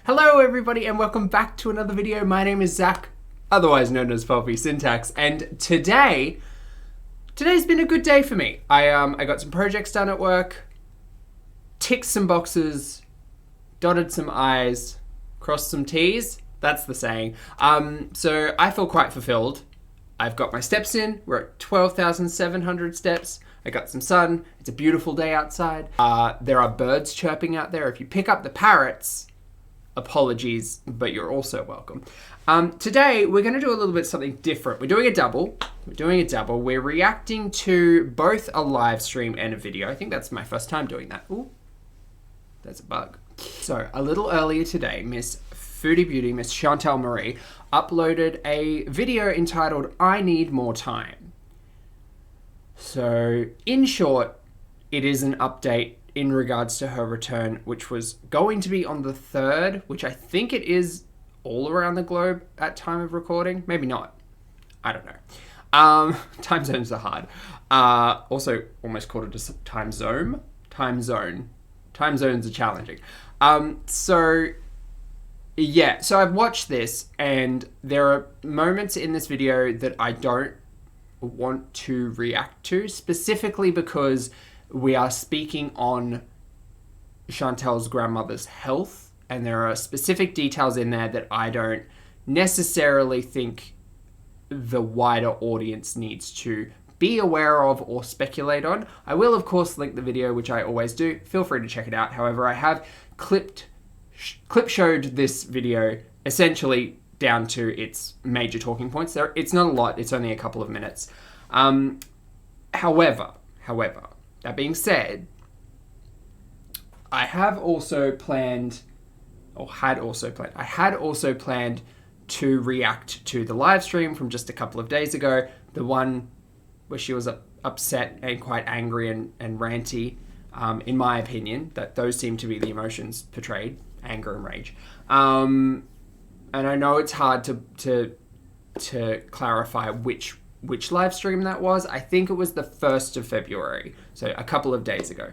Hello everybody and welcome back to another video. My name is Zach, otherwise known as Pulpy Syntax, and today's been a good day for me. I got some projects done at work, ticked some boxes, dotted some I's, crossed some T's. That's the saying. So I feel quite fulfilled. I've got my steps in. We're at 12,700 steps. I got some sun. It's a beautiful day outside. There are birds chirping out there. If you pick up the parrots, apologies, but you're also welcome. Today, we're going to do a little bit something different. We're doing a double. We're reacting to both a live stream and a video. I think that's my first time doing that. Ooh, there's a bug. So, a little earlier today, Miss Foodie Beauty, Miss Chantal Marie, uploaded a video entitled, I Need More Time. So, in short, it is an update in regards to her return, which was going to be on the 3rd, which I think it is all around the globe at time of recording. Maybe not. I don't know. Time zones are hard. Also, almost called it a time zone. Time zones are challenging. So I've watched this, and there are moments in this video that I don't want to react to, specifically because we are speaking on Chantal's grandmother's health, and there are specific details in there that I don't necessarily think the wider audience needs to be aware of or speculate on. I will, of course, link the video, which I always do. Feel free to check it out. However, I have clip showed this video essentially down to its major talking points. It's not a lot. It's only a couple of minutes. However, that being said, I had also planned to react to the live stream from just a couple of days ago, the one where she was upset and quite angry and ranty, in my opinion, that those seem to be the emotions portrayed, anger and rage. And I know it's hard to clarify which live stream that was. I think it was the 1st of February, so a couple of days ago.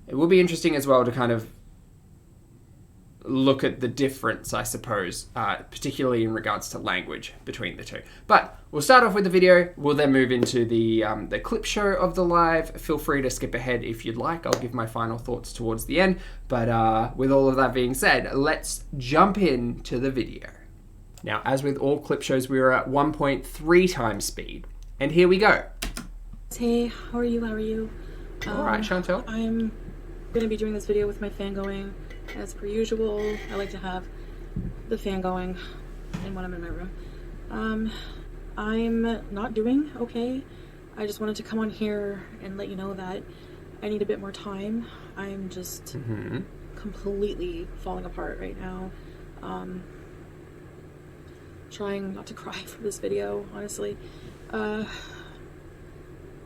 It will be interesting as well to kind of look at the difference, I suppose, particularly in regards to language between the two. But we'll start off with the video. We'll then move into the clip show of the live. Feel free to skip ahead if you'd like. I'll give my final thoughts towards the end. But with all of that being said, let's jump into the video. Now, as with all clip shows, we are at 1.3 times speed. And here we go. Hey, how are you? All right, Chantal. I'm going to be doing this video with my fan going. As per usual, I like to have the fan going and when I'm in my room. I'm not doing okay. I just wanted to come on here and let you know that I need a bit more time. I'm just completely falling apart right now. Trying not to cry for this video, honestly. I'm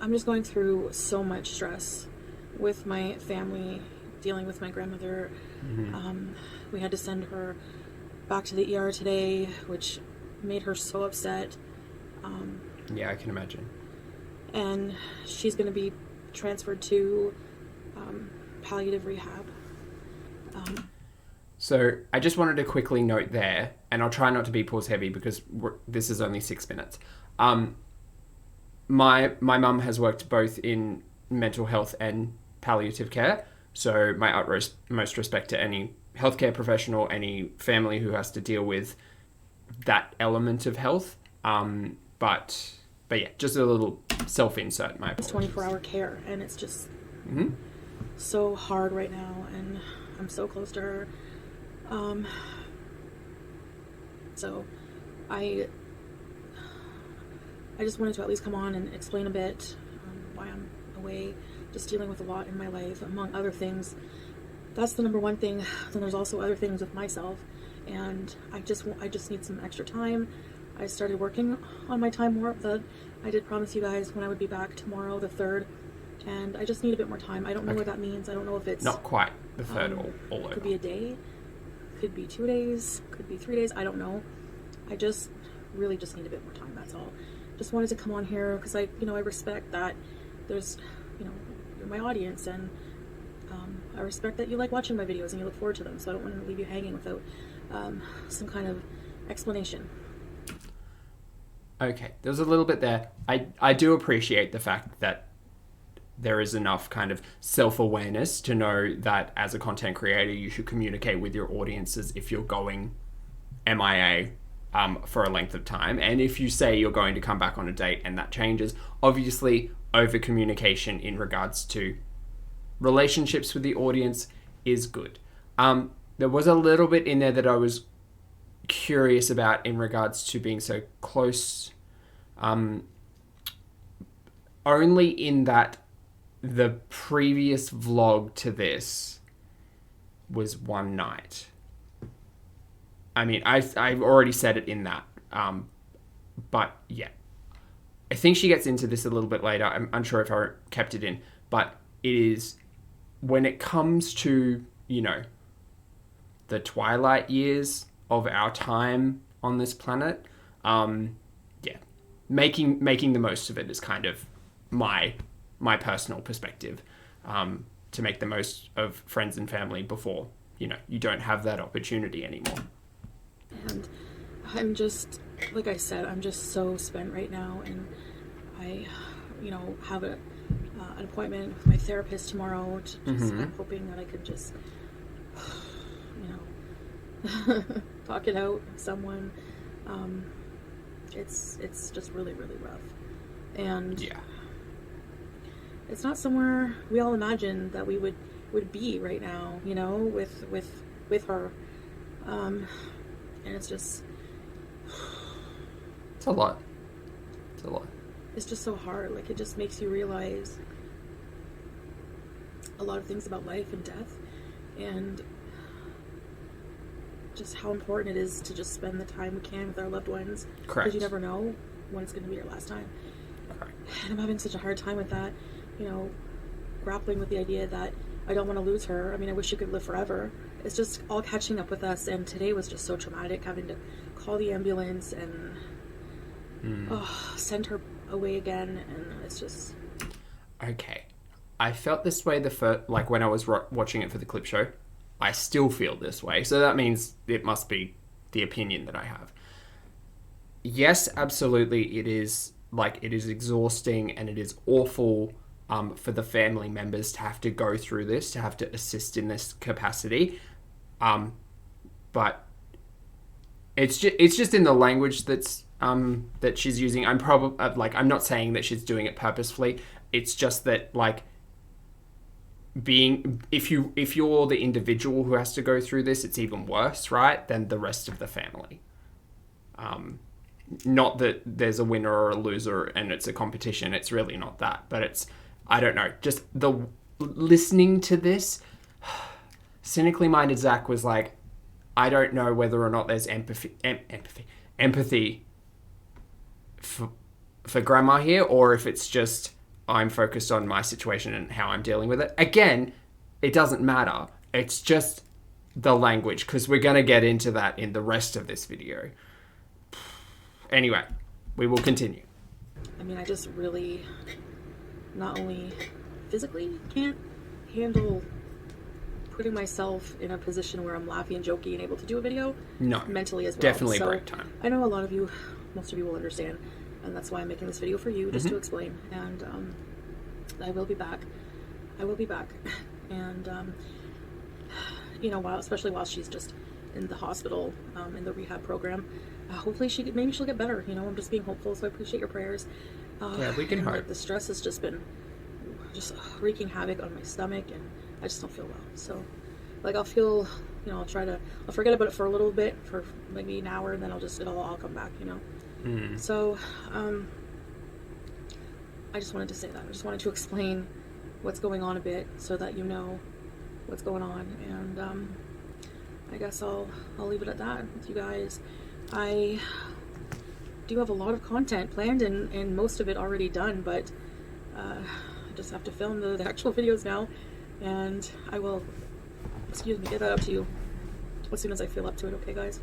just going through so much stress with my family, dealing with my grandmother. We had to send her back to the ER today, which made her so upset. Yeah, I can imagine. And she's going to be transferred to palliative rehab. So I just wanted to quickly note there, and I'll try not to be pause heavy because this is only 6 minutes. My mum has worked both in mental health and palliative care, so my utmost respect to any healthcare professional, any family who has to deal with that element of health. But yeah, just a little self-insert. My it's 24-hour care, and it's just so hard right now, and I'm so close to her. So I just wanted to at least come on and explain a bit why I'm away, just dealing with a lot in my life, among other things. That's the number one thing. Then there's also other things with myself, and I just need some extra time. I started working on my time warp that I did promise you guys when I would be back tomorrow, the 3rd, and I just need a bit more time. I don't know what that means. I don't know if it's not quite the 3rd all over. Could be a day, could be 2 days, could be 3 days. I don't know. I just really just need a bit more time. That's all. Just wanted to come on here because I respect that there's, you're my audience, and I respect that you like watching my videos and you look forward to them, so I don't want to leave you hanging without some kind of explanation. Okay, there's a little bit there. I do appreciate the fact that there is enough kind of self-awareness to know that as a content creator, you should communicate with your audiences if you're going MIA for a length of time. And if you say you're going to come back on a date and that changes, obviously over communication in regards to relationships with the audience is good. There was a little bit in there that I was curious about in regards to being so close, only in that the previous vlog to this was one night. I mean, I've already said it in that, but yeah, I think she gets into this a little bit later. I'm unsure if I kept it in, but it is when it comes to, you know, the twilight years of our time on this planet, yeah, making the most of it is kind of my personal perspective, to make the most of friends and family before, you know, you don't have that opportunity anymore. And I'm just, like I said, I'm just so spent right now, and I, you know, have an appointment with my therapist tomorrow. I'm hoping that I could just, you know, talk it out with someone. It's just really, really rough, and yeah, it's not somewhere we all imagined that we would be right now, you know, with her, and it's just, it's a lot. It's just so hard. Like, it just makes you realize a lot of things about life and death, and just how important it is to just spend the time we can with our loved ones. Correct. Because you never know when it's going to be your last time. Correct. And I'm having such a hard time with that, you know, grappling with the idea that I don't want to lose her. I mean, I wish she could live forever. It's just all catching up with us, and today was just so traumatic, having to call the ambulance and send her away again, and it's just... Okay. I felt this way like when I was watching it for the clip show. I still feel this way, so that means it must be the opinion that I have. Yes, absolutely, it is exhausting, and it is awful for the family members to have to go through this, to have to assist in this capacity. But it's just in the language that's that she's using. I'm not saying that she's doing it purposefully. It's just that, like, if you're the individual who has to go through this, it's even worse, right, than the rest of the family. Not that there's a winner or a loser and it's a competition. It's really not that. But it's, I don't know, just listening to this, cynically minded Zach was like, I don't know whether or not there's empathy for grandma here, or if it's just I'm focused on my situation and how I'm dealing with it. Again, it doesn't matter. It's just the language, because we're going to get into that in the rest of this video. Anyway, we will continue. I mean, I just really not only physically can't handle putting myself in a position where I'm laughing and joking and able to do a video. No. Mentally as well. Definitely break time. I know a lot of you, most of you will understand, and that's why I'm making this video for you, just to explain. And I will be back. And you know, especially while she's just in the hospital, in the rehab program, hopefully maybe she'll get better. You know, I'm just being hopeful, so I appreciate your prayers. Yeah, we can hope. Like, the stress has just been wreaking havoc on my stomach, and I just don't feel well. So, like, I'll feel, you know, I'll forget about it for a little bit, for maybe an hour, and then it'll all come back, you know. So, I just wanted to say that. I just wanted to explain what's going on a bit, so that you know what's going on. And I guess I'll leave it at that with you guys. I do have a lot of content planned, and most of it already done, but I just have to film the actual videos now, and I will, get that out to you as soon as I feel up to it. Okay, guys?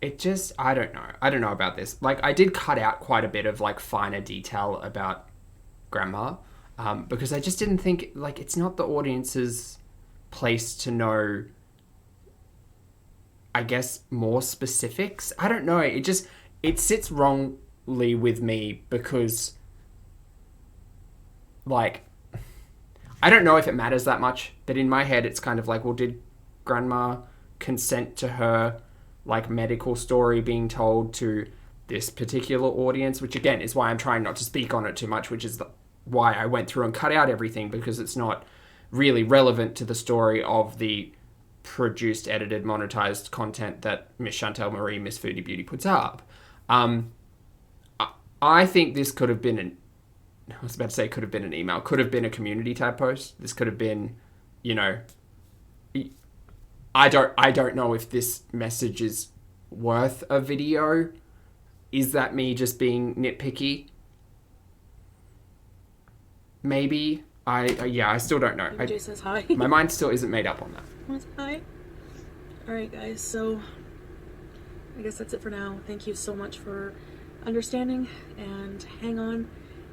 It just, I don't know about this. Like, I did cut out quite a bit of, like, finer detail about grandma, because I just didn't think, like, it's not the audience's place to know, I guess, more specifics. I don't know. It sits wrongly with me because, like, I don't know if it matters that much, but in my head it's kind of like, well, did grandma consent to her, like, medical story being told to this particular audience? Which, again, is why I'm trying not to speak on it too much, which is why I went through and cut out everything, because it's not really relevant to the story of the produced, edited, monetized content that Miss Chantel Marie, Miss Foodie Beauty, puts up. I think this could have been I was about to say could have been an email, could have been a community tab post. This could have been, you know, I don't know if this message is worth a video. Is that me just being nitpicky? Maybe. I still don't know. Jay says hi. My mind still isn't made up on that. Hi. Alright guys, so I guess that's it for now. Thank you so much for understanding, and hang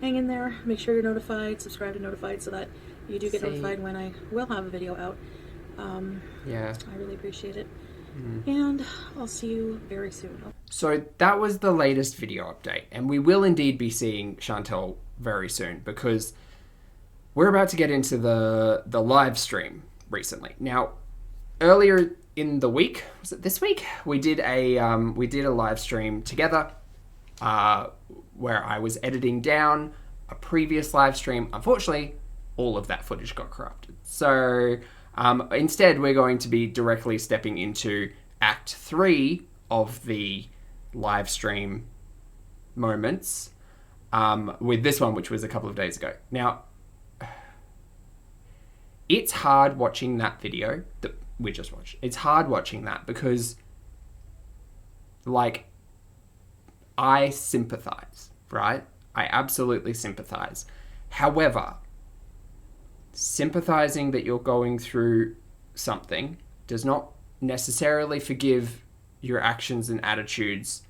in there. Make sure you're notified, subscribe to notified so that you do get notified when I will have a video out. I really appreciate it. And I'll see you very soon. So that was the latest video update, and we will indeed be seeing Chantel very soon, because we're about to get into the live stream recently. Now, earlier in the week, was it this week? We did a live stream together where I was editing down a previous live stream. Unfortunately, all of that footage got corrupted. So instead, we're going to be directly stepping into Act 3 of the live stream moments with this one, which was a couple of days ago. Now, it's hard watching that video that we just watched. It's hard watching that because, like, I sympathize, right? I absolutely sympathize. However, sympathizing that you're going through something does not necessarily forgive your actions and attitudes,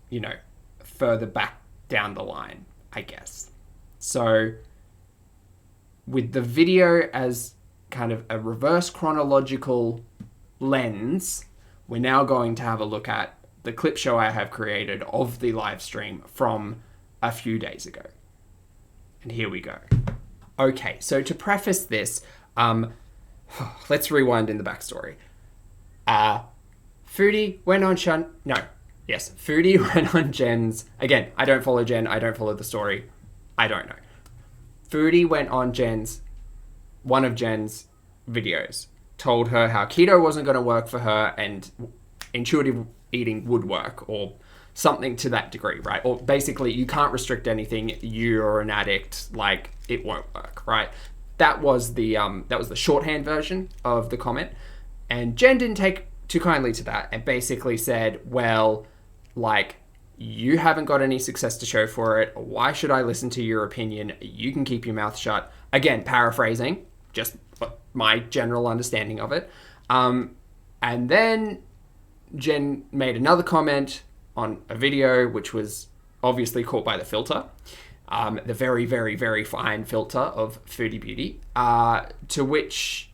you know, further back down the line, I guess. So, with the video as kind of a reverse chronological lens, we're now going to have a look at the clip show I have created of the live stream from a few days ago. And here we go. Okay, so to preface this, let's rewind in the backstory. Foodie went on Foodie went on Jen's, again, I don't follow Jen, I don't follow the story, I don't know. Foodie went on one of Jen's videos, told her how keto wasn't going to work for her and intuitive eating would work, or something to that degree, right? Or basically, you can't restrict anything, you're an addict, like, it won't work, right? That was the shorthand version of the comment, and Jen didn't take too kindly to that and basically said, well, like, you haven't got any success to show for it. Why should I listen to your opinion? You can keep your mouth shut. Again, paraphrasing, just my general understanding of it. And then Jen made another comment on a video, which was obviously caught by the filter, the very, very, very fine filter of Foodie Beauty, to which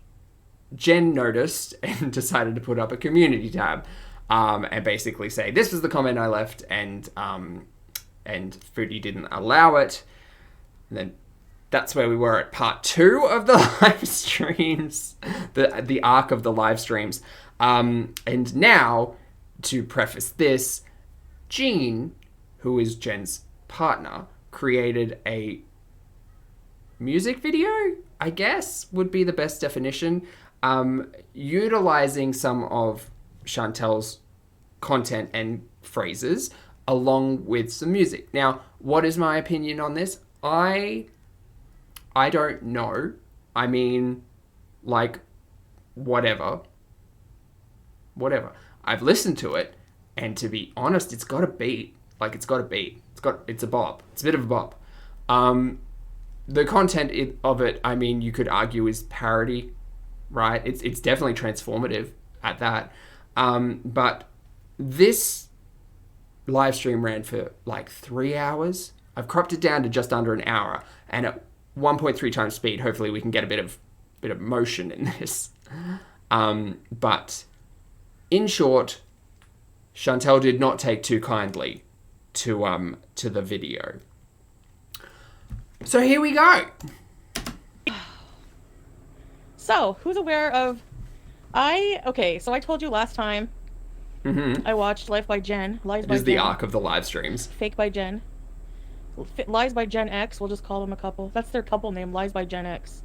Jen noticed and decided to put up a community tab. And basically say, this was the comment I left, and Foodie didn't allow it. And then that's where we were at part 2 of the live streams, the arc of the live streams. And now, to preface this, Jean, who is Jen's partner, created a music video, I guess, would be the best definition, utilizing some of Chantel's content and phrases along with some music. Now, what is my opinion on this? I don't know. I mean, like, whatever. I've listened to it, and to be honest, it's got a beat. Like, it's got a beat. It's a bop. It's a bit of a bop. The content of it, I mean, you could argue is parody, right? It's definitely transformative at that. But this live stream ran for like 3 hours. I've cropped it down to just under an hour, and at 1.3 times speed, hopefully we can get a bit of bit of emotion in this. But in short, Chantel did not take too kindly to the video. So here we go. So, who's aware of... So I told you last time I watched Life by Jen. Lies by It is the Jen. arc of the live streams. Fake by Jen. Lies by Gen X, we'll just call them a couple. That's their couple name, Lies by Gen X.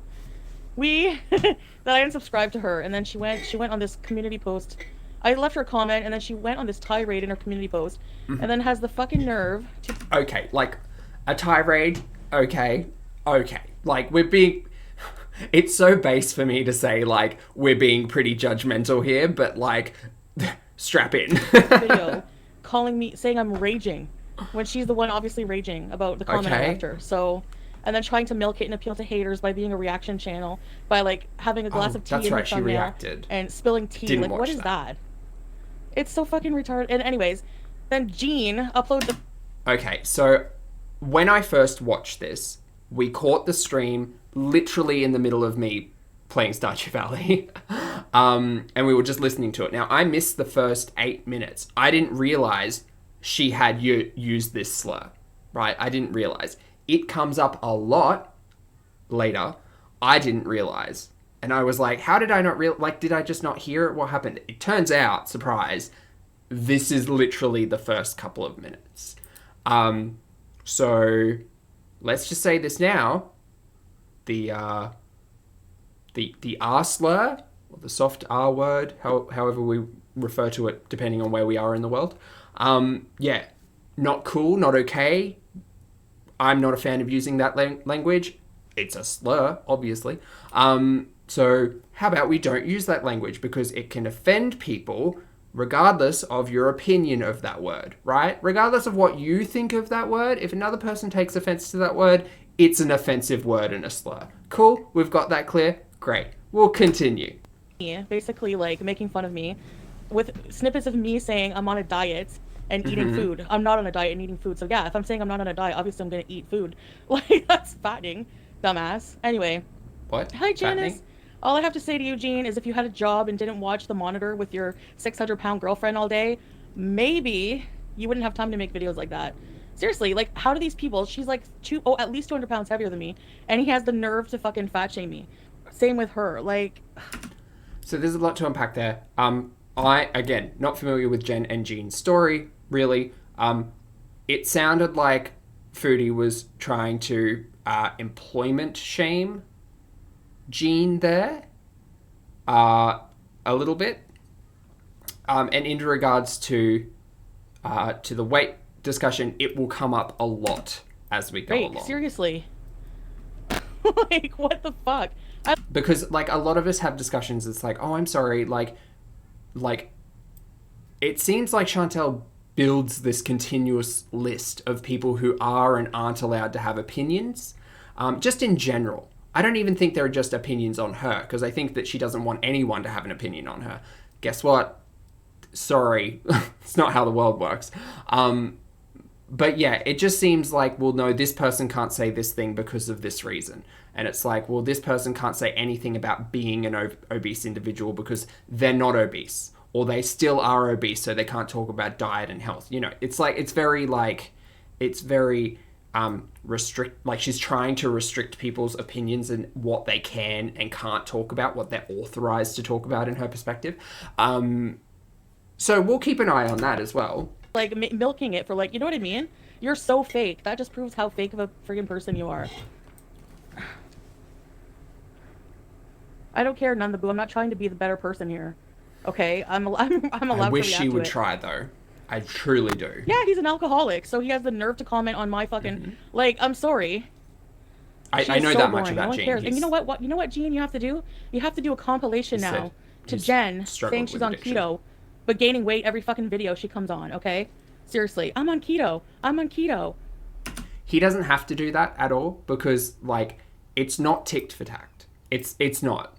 That I unsubscribed to her, and then she went on this community post. I left her a comment, and then she went on this tirade in her community post, and then has the fucking nerve to... Okay, like, a tirade, okay. Like, we're being... It's so base for me to say, like, we're being pretty judgmental here, but, like, strap in. video calling me, saying I'm raging, when she's the one obviously raging about the comment I left her. So, and then trying to milk it and appeal to haters by being a reaction channel, by, like, having a glass of tea that's in right, the she thumbnail reacted. and spilling tea. Didn't Like, what watch is that. that? It's so fucking retarded. And anyways, then Jean uploads the... Okay, so when I first watched this, we caught the stream literally in the middle of me playing Stardew Valley. And we were just listening to it. Now, I missed the first 8 minutes. I didn't realize she had used this slur, right? I didn't realize. It comes up a lot later. I didn't realize. And I was like, how did I not did I just not hear it? What happened? It turns out, surprise, this is literally the first couple of minutes. So let's just say this now. The R slur, or the soft R word, however we refer to it, depending on where we are in the world. Yeah, not cool, not okay. I'm not a fan of using that language. It's a slur, obviously. So how about we don't use that language, because it can offend people regardless of your opinion of that word, right? Regardless of what you think of that word, if another person takes offense to that word, it's an offensive word and a slur. Cool, we've got that clear. Great, we'll continue. Basically, like, making fun of me with snippets of me saying I'm on a diet and eating food. I'm not on a diet and eating food. So yeah, if I'm saying I'm not on a diet, obviously I'm gonna eat food. Like, that's fattening, dumbass. Anyway. What? Hi, Janice. Fattening? All I have to say to you, Jean, is if you had a job and didn't watch the monitor with your 600-pound girlfriend all day, maybe you wouldn't have time to make videos like that. Seriously, like, how do these people... She's like at least 200 pounds heavier than me, and he has the nerve to fucking fat shame me. Same with her. Like... So there's a lot to unpack there. I, again, not familiar with Jen and Jean's story, really. It sounded like Foodie was trying to employment shame Jean there a little bit. And in regards to the weight discussion, it will come up a lot as we go along. Seriously. Like, what the fuck? Because, like, a lot of us have discussions, it's like, oh, I'm sorry, like, it seems like Chantel builds this continuous list of people who are and aren't allowed to have opinions, just in general. I don't even think there are just opinions on her, because I think that she doesn't want anyone to have an opinion on her. Guess what? Sorry, it's not how the world works. But yeah, it just seems like, well, no, this person can't say this thing because of this reason. And it's like, well, this person can't say anything about being an obese individual because they're not obese. Or they still are obese, so they can't talk about diet and health. You know, it's like, it's very restrict, like she's trying to restrict people's opinions and what they can and can't talk about, what they're authorized to talk about in her perspective. So we'll keep an eye on that as well. Like, milking it for, like, you know what I mean? You're so fake. That just proves how fake of a friggin' person you are. I don't care, none the boo. I'm not trying to be the better person here. Okay? I'm allowed to react to it. I wish she would try, though. I truly do. Yeah, he's an alcoholic, so he has the nerve to comment on my fucking... Like, I'm sorry. I know so that much about Jean. And you know what? You know what, Jean, you have to do? You have to do a compilation now to Jen saying she's on keto, but gaining weight every fucking video she comes on, okay? Seriously. I'm on keto. I'm on keto. He doesn't have to do that at all because, like, it's not ticked for tact. It's not.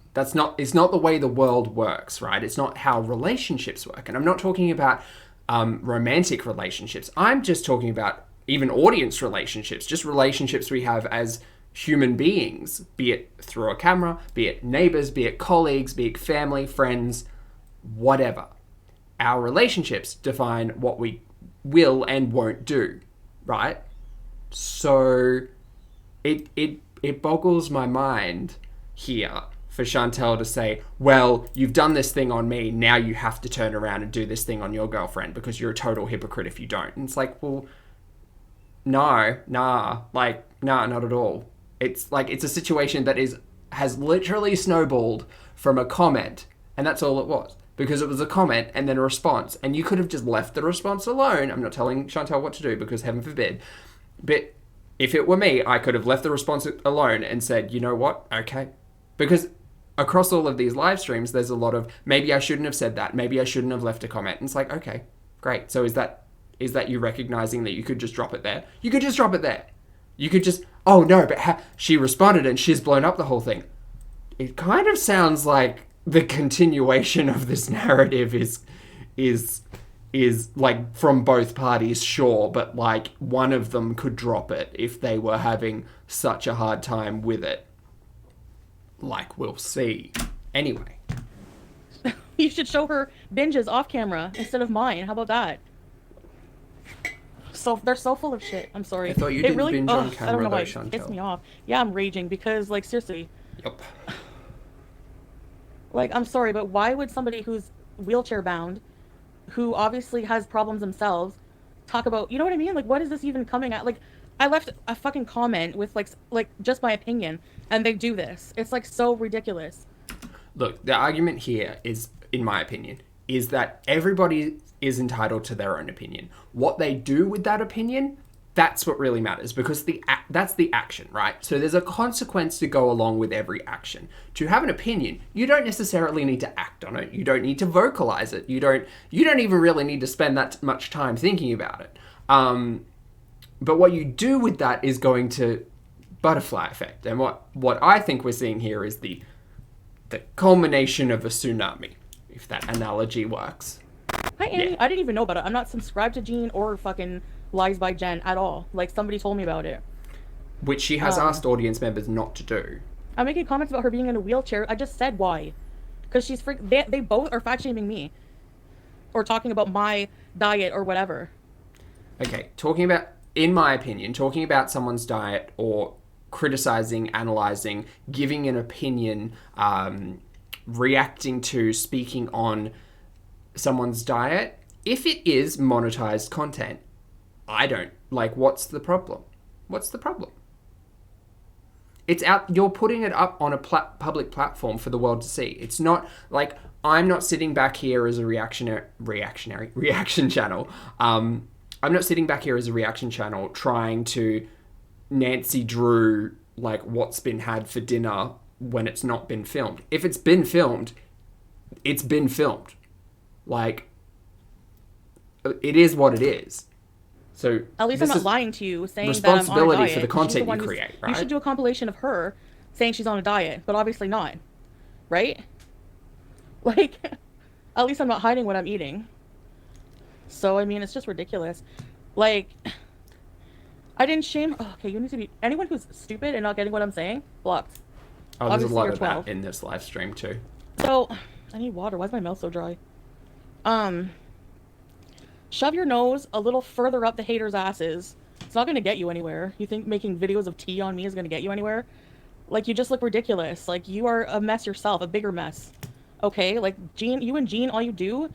It's not the way the world works, right? It's not how relationships work. And I'm not talking about romantic relationships. I'm just talking about even audience relationships, just relationships we have as human beings, be it through a camera, be it neighbors, be it colleagues, be it family, friends, whatever. Our relationships define what we will and won't do, right? So it boggles my mind here for Chantel to say, well, you've done this thing on me, now you have to turn around and do this thing on your girlfriend because you're a total hypocrite if you don't. And it's like, well, no, not at all. It's like, it's a situation that has literally snowballed from a comment, and that's all it was. Because it was a comment and then a response, and you could have just left the response alone. I'm not telling Chantel what to do because heaven forbid. But if it were me, I could have left the response alone and said, you know what? Okay. Because across all of these live streams, there's a lot of, maybe I shouldn't have said that. Maybe I shouldn't have left a comment. And it's like, okay, great. So is that you recognizing that you could just drop it there? You could just drop it there. You could just, oh no, but she responded and she's blown up the whole thing. It kind of sounds like the continuation of this narrative is like from both parties, sure, but like one of them could drop it if they were having such a hard time with it. Like, we'll see. Anyway. You should show her binges off camera instead of mine. How about that? So they're so full of shit. I'm sorry. I thought you didn't binge on camera, I don't know why though, it gets Chantel. me off. Yeah, I'm raging because, like, seriously. Yep. Like, I'm sorry, but why would somebody who's wheelchair bound, who obviously has problems themselves, talk about, you know what I mean? Like, what is this even coming at? Like, I left a fucking comment with, like just my opinion, and they do this. It's, like, so ridiculous. Look, the argument here is, in my opinion, is that everybody is entitled to their own opinion. What they do with that opinion, that's what really matters, because that's the action, right? So there's a consequence to go along with every action. To have an opinion, you don't necessarily need to act on it. You don't need to vocalize it. You don't even really need to spend that much time thinking about it. But what you do with that is going to butterfly effect. And what I think we're seeing here is the culmination of a tsunami, if that analogy works. Hi, Annie. Yeah. I didn't even know about it. I'm not subscribed to Jean or fucking Lies by Jen at all. Like, somebody told me about it. Which she has asked audience members not to do. I'm making comments about her being in a wheelchair. I just said why. Because she's they both are fat shaming me. Or talking about my diet or whatever. Okay, in my opinion, talking about someone's diet or criticizing, analyzing, giving an opinion, reacting to, speaking on someone's diet, if it is monetized content, I don't, like, what's the problem? What's the problem? It's out, you're putting it up on a public platform for the world to see. It's not, like, I'm not sitting back here as a reaction channel. I'm not sitting back here as a reaction channel trying to Nancy Drew, like, what's been had for dinner when it's not been filmed. If it's been filmed, it's been filmed. Like, it is what it is. So at least I'm not lying to you, saying that I'm on a responsibility diet. for the content you create, right? You should do a compilation of her saying she's on a diet, but obviously not, right? Like, at least I'm not hiding what I'm eating. So I mean, it's just ridiculous. Like, I didn't shame. Oh, okay, you need to be anyone who's stupid and not getting what I'm saying, blocked. Oh, there's Obviously, a lot you're of 12. that in this live stream too. So, I need water. Why is my mouth so dry? Shove your nose a little further up the haters' asses. It's not going to get you anywhere. You think making videos of tea on me is going to get you anywhere? Like, you just look ridiculous. Like, you are a mess yourself, a bigger mess. Okay? Like, Jean, you and Jean, all you do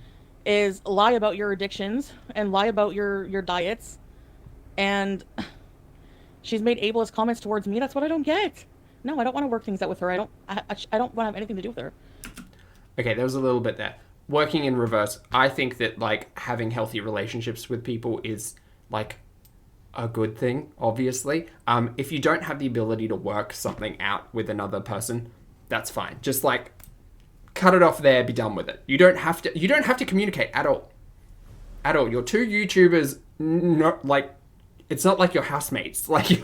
is lie about your addictions and lie about your diets. And she's made ableist comments towards me. That's what I don't get. No, I don't want to work things out with her. I don't want to have anything to do with her. Okay, there was a little bit there. Working in reverse, I think that, like, having healthy relationships with people is, like, a good thing, obviously. If you don't have the ability to work something out with another person, that's fine. Just, like, cut it off there, be done with it. You don't have to communicate at all. At all. You're two YouTubers, not, like, it's not like your housemates. Like, you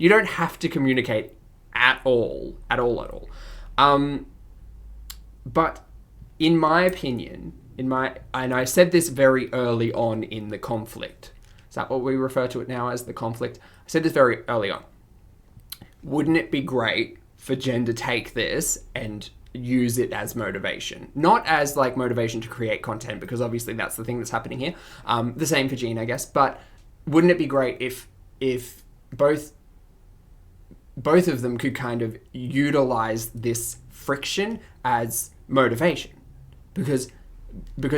don't have to communicate at all. At all. But in my opinion, and I said this very early on in the conflict. Is that what we refer to it now as, the conflict? I said this very early on. wouldn't it be great for Jen to take this and use it as motivation? Not as like motivation to create content, because obviously that's the thing that's happening here. The same for Jean, I guess. But wouldn't it be great if both of them could kind of utilize this friction as motivation? Because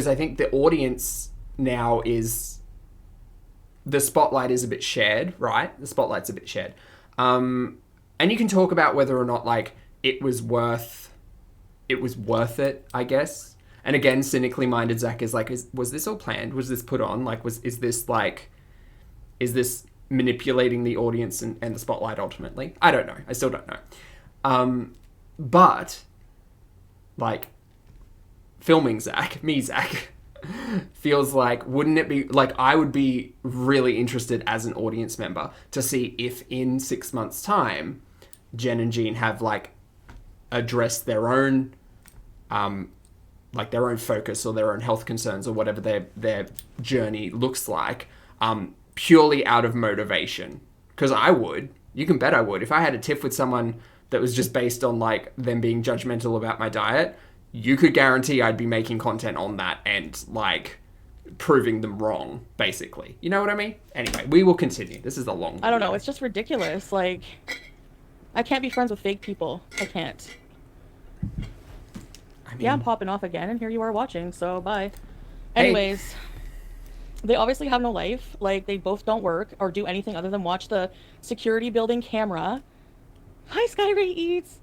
I think the audience now is, the spotlight is a bit shared, right? The spotlight's a bit shared. And you can talk about whether or not like it was worth it, I guess. And again, cynically minded Zach is like, was this all planned? Was this put on? Like, is this manipulating the audience and the spotlight ultimately? I don't know. I still don't know. But like filming Zach, feels like, wouldn't it be like, I would be really interested as an audience member to see if in 6 months' time, Jen and Jean have like addressed their own focus or their own health concerns or whatever their journey looks like, purely out of motivation. Because you can bet I would. If I had a tiff with someone that was just based on like them being judgmental about my diet, you could guarantee I'd be making content on that and like proving them wrong, basically. You know what I mean? Anyway, we will continue. This is a long video. I don't know. It's just ridiculous. Like, I can't be friends with fake people. I can't. I mean, yeah, I'm popping off again, and here you are watching, so bye. Anyways, they obviously have no life. Like, they both don't work or do anything other than watch the security building camera. Hi, Skyray Eats.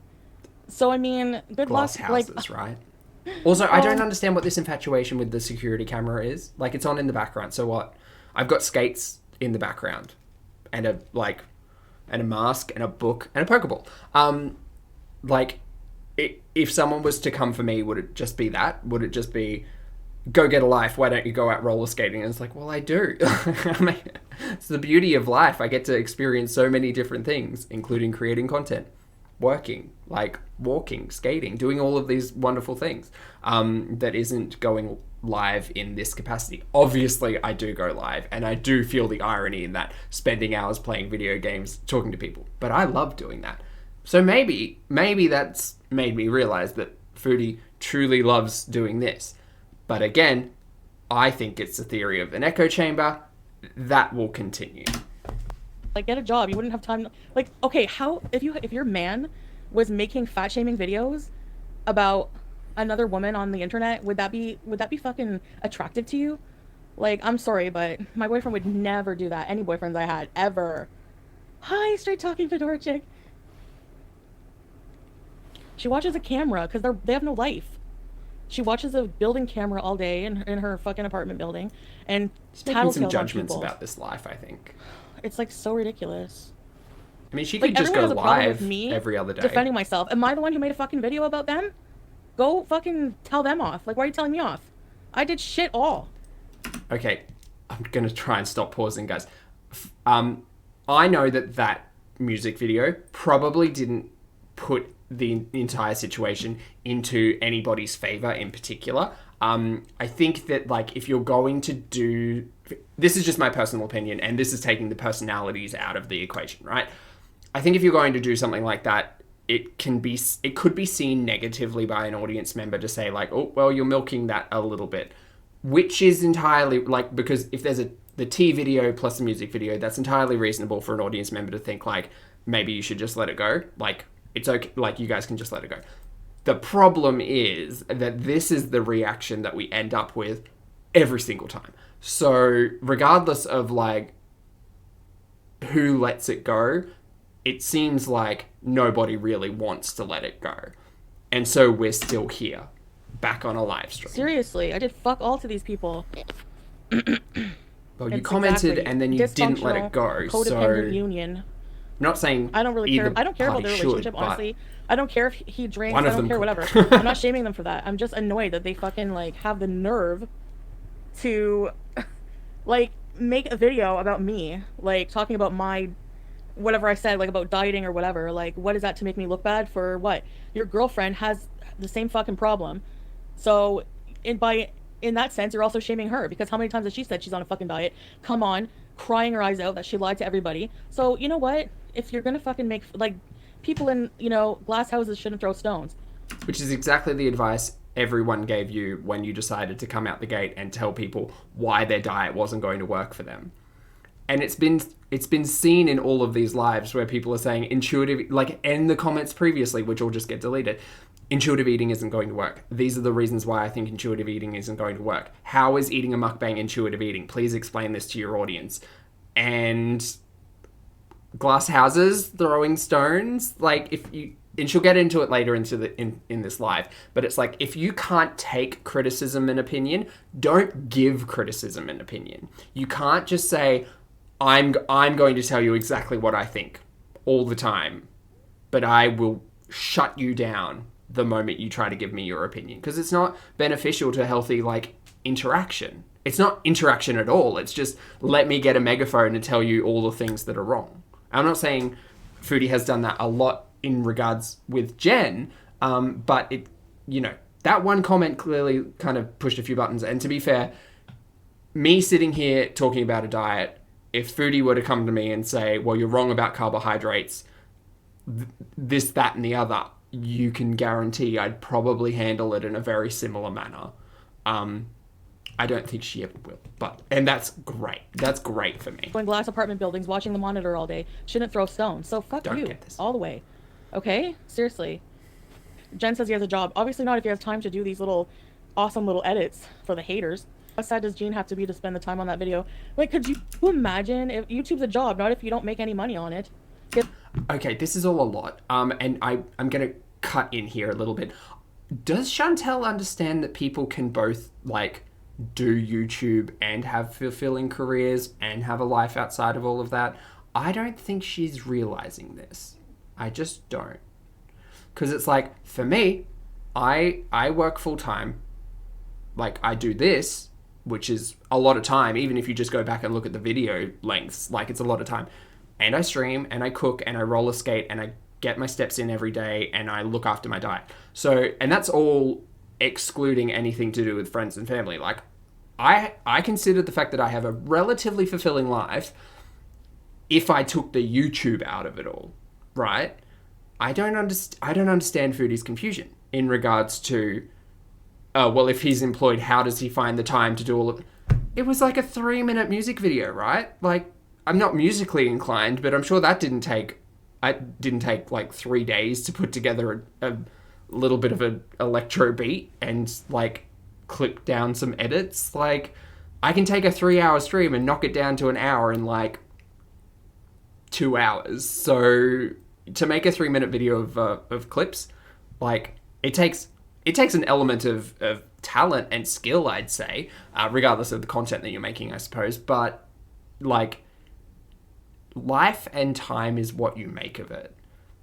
So, I mean, good glass luck. Houses, right? Also, I don't understand what this infatuation with the security camera is. Like, it's on in the background, so what? I've got skates in the background, and a mask, and a book, and a Pokeball. If someone was to come for me, would it just be that? Would it just be, go get a life, why don't you go out roller skating? And it's like, well, I do. I mean, it's the beauty of life. I get to experience so many different things, including creating content, working, like walking, skating, doing all of these wonderful things, that isn't going live in this capacity. Obviously, I do go live, and I do feel the irony in that, spending hours playing video games, talking to people. But I love doing that. So maybe that's made me realize that Foodie truly loves doing this. But again, I think it's a theory of an echo chamber that will continue. Like, get a job. You wouldn't have time. Like, okay, how if your man was making fat shaming videos about another woman on the internet, would that be fucking attractive to you? Like, I'm sorry, but my boyfriend would never do that. Any boyfriends I had ever. Hi, straight talking fedora chick. She watches a camera because they have no life. She watches a building camera all day in her fucking apartment building, and she's making some judgments about this life, I think. It's like so ridiculous. I mean, she could just go live every other day. Defending myself. Am I the one who made a fucking video about them? Go fucking tell them off. Like, why are you telling me off? I did shit all. Okay, I'm gonna try and stop pausing, guys. I know that music video probably didn't put the entire situation into anybody's favor in particular. I think that, like, if you're going to do... This is just my personal opinion, and this is taking the personalities out of the equation, right? I think if you're going to do something like that, it could be seen negatively by an audience member to say, like, oh, well, you're milking that a little bit. Which is entirely, like, because if there's the tea video plus the music video, that's entirely reasonable for an audience member to think, like, maybe you should just let it go. Like, it's okay, like, you guys can just let it go. The problem is that this is the reaction that we end up with every single time. So regardless of, like, who lets it go, it seems like nobody really wants to let it go. And so we're still here, back on a live stream. Seriously, I did fuck all to these people. Well, you commented and then you didn't let it go, codependent union. I'm not saying I don't really care. I don't care about their relationship, honestly. I don't care if he drinks. I don't care, whatever. I'm not shaming them for that. I'm just annoyed that they fucking, like, have the nerve to, like, make a video about me, like, talking about my, whatever I said, like, about dieting or whatever. Like, what is that to make me look bad for what? Your girlfriend has the same fucking problem. So, in that sense, you're also shaming her, because how many times has she said she's on a fucking diet? Come on, crying her eyes out that she lied to everybody. So, you know what? if you're gonna fucking make like people in, you know, glass houses shouldn't throw stones. Which is exactly the advice everyone gave you when you decided to come out the gate and tell people why their diet wasn't going to work for them. And it's been seen in all of these lives where people are saying intuitive, like in the comments previously, which will just get deleted, intuitive eating isn't going to work. These are the reasons why I think intuitive eating isn't going to work. How is eating a mukbang intuitive eating? Please explain this to your audience. And glass houses, throwing stones, like if you, and she'll get into it later in this live, but it's like, if you can't take criticism and opinion, don't give criticism and opinion. You can't just say, I'm going to tell you exactly what I think all the time, but I will shut you down the moment you try to give me your opinion, because it's not beneficial to healthy, like, interaction. It's not interaction at all. It's just, let me get a megaphone and tell you all the things that are wrong. I'm not saying Foodie has done that a lot in regards with Jen, but it, you know, that one comment clearly kind of pushed a few buttons. And to be fair, me sitting here talking about a diet, if Foodie were to come to me and say, well, you're wrong about carbohydrates, this, that, and the other, you can guarantee I'd probably handle it in a very similar manner. I don't think she ever will, and that's great. That's great for me. In glass apartment buildings, watching the monitor all day, shouldn't throw stones. So fuck Don't you, get this. all the way. Okay, seriously. Jen says he has a job. Obviously not if he has time to do these little awesome little edits for the haters. How sad does Gene have to be to spend the time on that video? Like, could you imagine if YouTube's a job, not if you don't make any money on it? Okay, this is all a lot. And I'm gonna cut in here a little bit. Does Chantel understand that people can both, like, do YouTube and have fulfilling careers and have a life outside of all of that? I don't think she's realizing this. I just don't. Because it's like, for me, I work full time. Like, I do this, which is a lot of time, even if you just go back and look at the video lengths, like, it's a lot of time. And I stream, and I cook, and I roller skate, and I get my steps in every day, and I look after my diet. So, and that's all excluding anything to do with friends and family. Like, I consider the fact that I have a relatively fulfilling life if I took the YouTube out of it all, right? I don't understand Foodie's confusion in regards to, well, if he's employed, how does he find the time to do all of it? It was like a 3-minute music video, right? Like, I'm not musically inclined, but I'm sure that didn't take like 3 days to put together a little bit of an electro beat and, like, clip down some edits. Like, I can take a 3-hour stream and knock it down to an hour in, like, 2 hours. So to make a 3-minute video of clips, like, it takes an element of talent and skill, I'd say, regardless of the content that you're making, I suppose. But, like, life and time is what you make of it.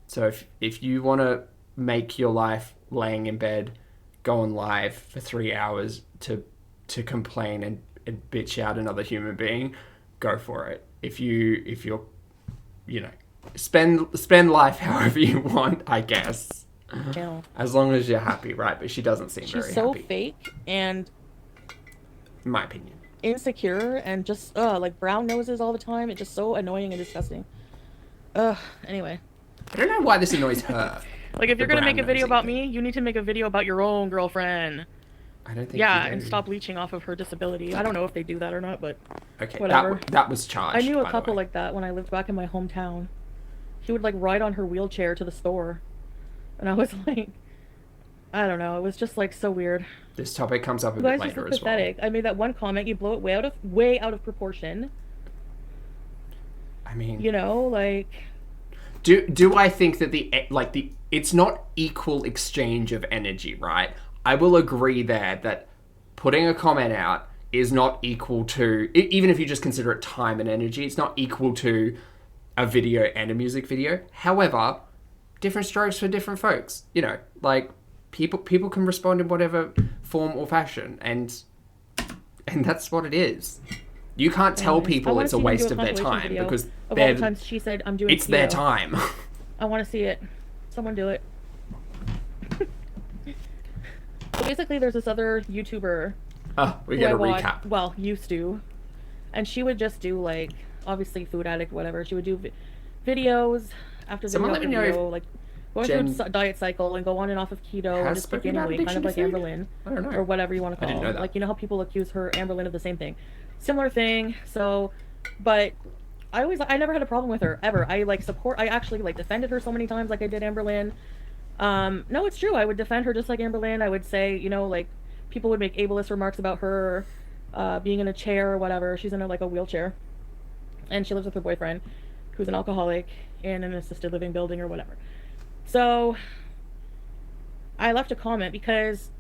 So if you want to make your life laying in bed, going live for 3 hours to complain and bitch out another human being, go for it. If you're, you know, spend life however you want, I guess. Yeah. As long as you're happy, right? But she doesn't seem very happy. She's so fake and, in my opinion, insecure and just like brown noses all the time. It's just so annoying and disgusting. Anyway. I don't know why this annoys her. Like, if you're gonna make a video about me, you need to make a video about your own girlfriend. I don't think. Yeah, and stop leeching off of her disability. I don't know if they do that or not, but okay, whatever. That was charged. I knew a couple like that when I lived back in my hometown. He would, like, ride on her wheelchair to the store, and I was like, I don't know. It was just, like, so weird. This topic comes up a bit later as well. Pathetic. I made that one comment. You blow it way out of proportion. I mean, you know, like. Do I think that it's not equal exchange of energy, right? I will agree there that putting a comment out is not equal to, even if you just consider it time and energy, it's not equal to a video and a music video. However, different strokes for different folks. You know, like, people can respond in whatever form or fashion, and that's what it is. You can't tell people it's a waste of their time because of all the times she said, I'm doing it's keto. Their time. I want to see it. Someone do it. So basically, there's this other YouTuber. We got a recap. Well, used to. And she would just do, like, obviously Food Addict, whatever. She would do videos after Someone video let after me know video, if like going Jen through a diet cycle and go on and off of keto and has just keep spoken gaining about weight, kind addiction of to like food. Amberlynn, I don't know. or whatever you want to I didn't call know it. that. Like, you know how people accuse her, Amberlynn, of the same thing. Similar thing. So, but I never had a problem with her, ever. I actually, like, defended her so many times like I did Amberlynn. No, it's true. I would defend her just like Amberlynn. I would say, you know, like, people would make ableist remarks about her, being in a chair or whatever. She's in a wheelchair. And she lives with her boyfriend, who's an alcoholic, in an assisted living building or whatever. So, I left a comment because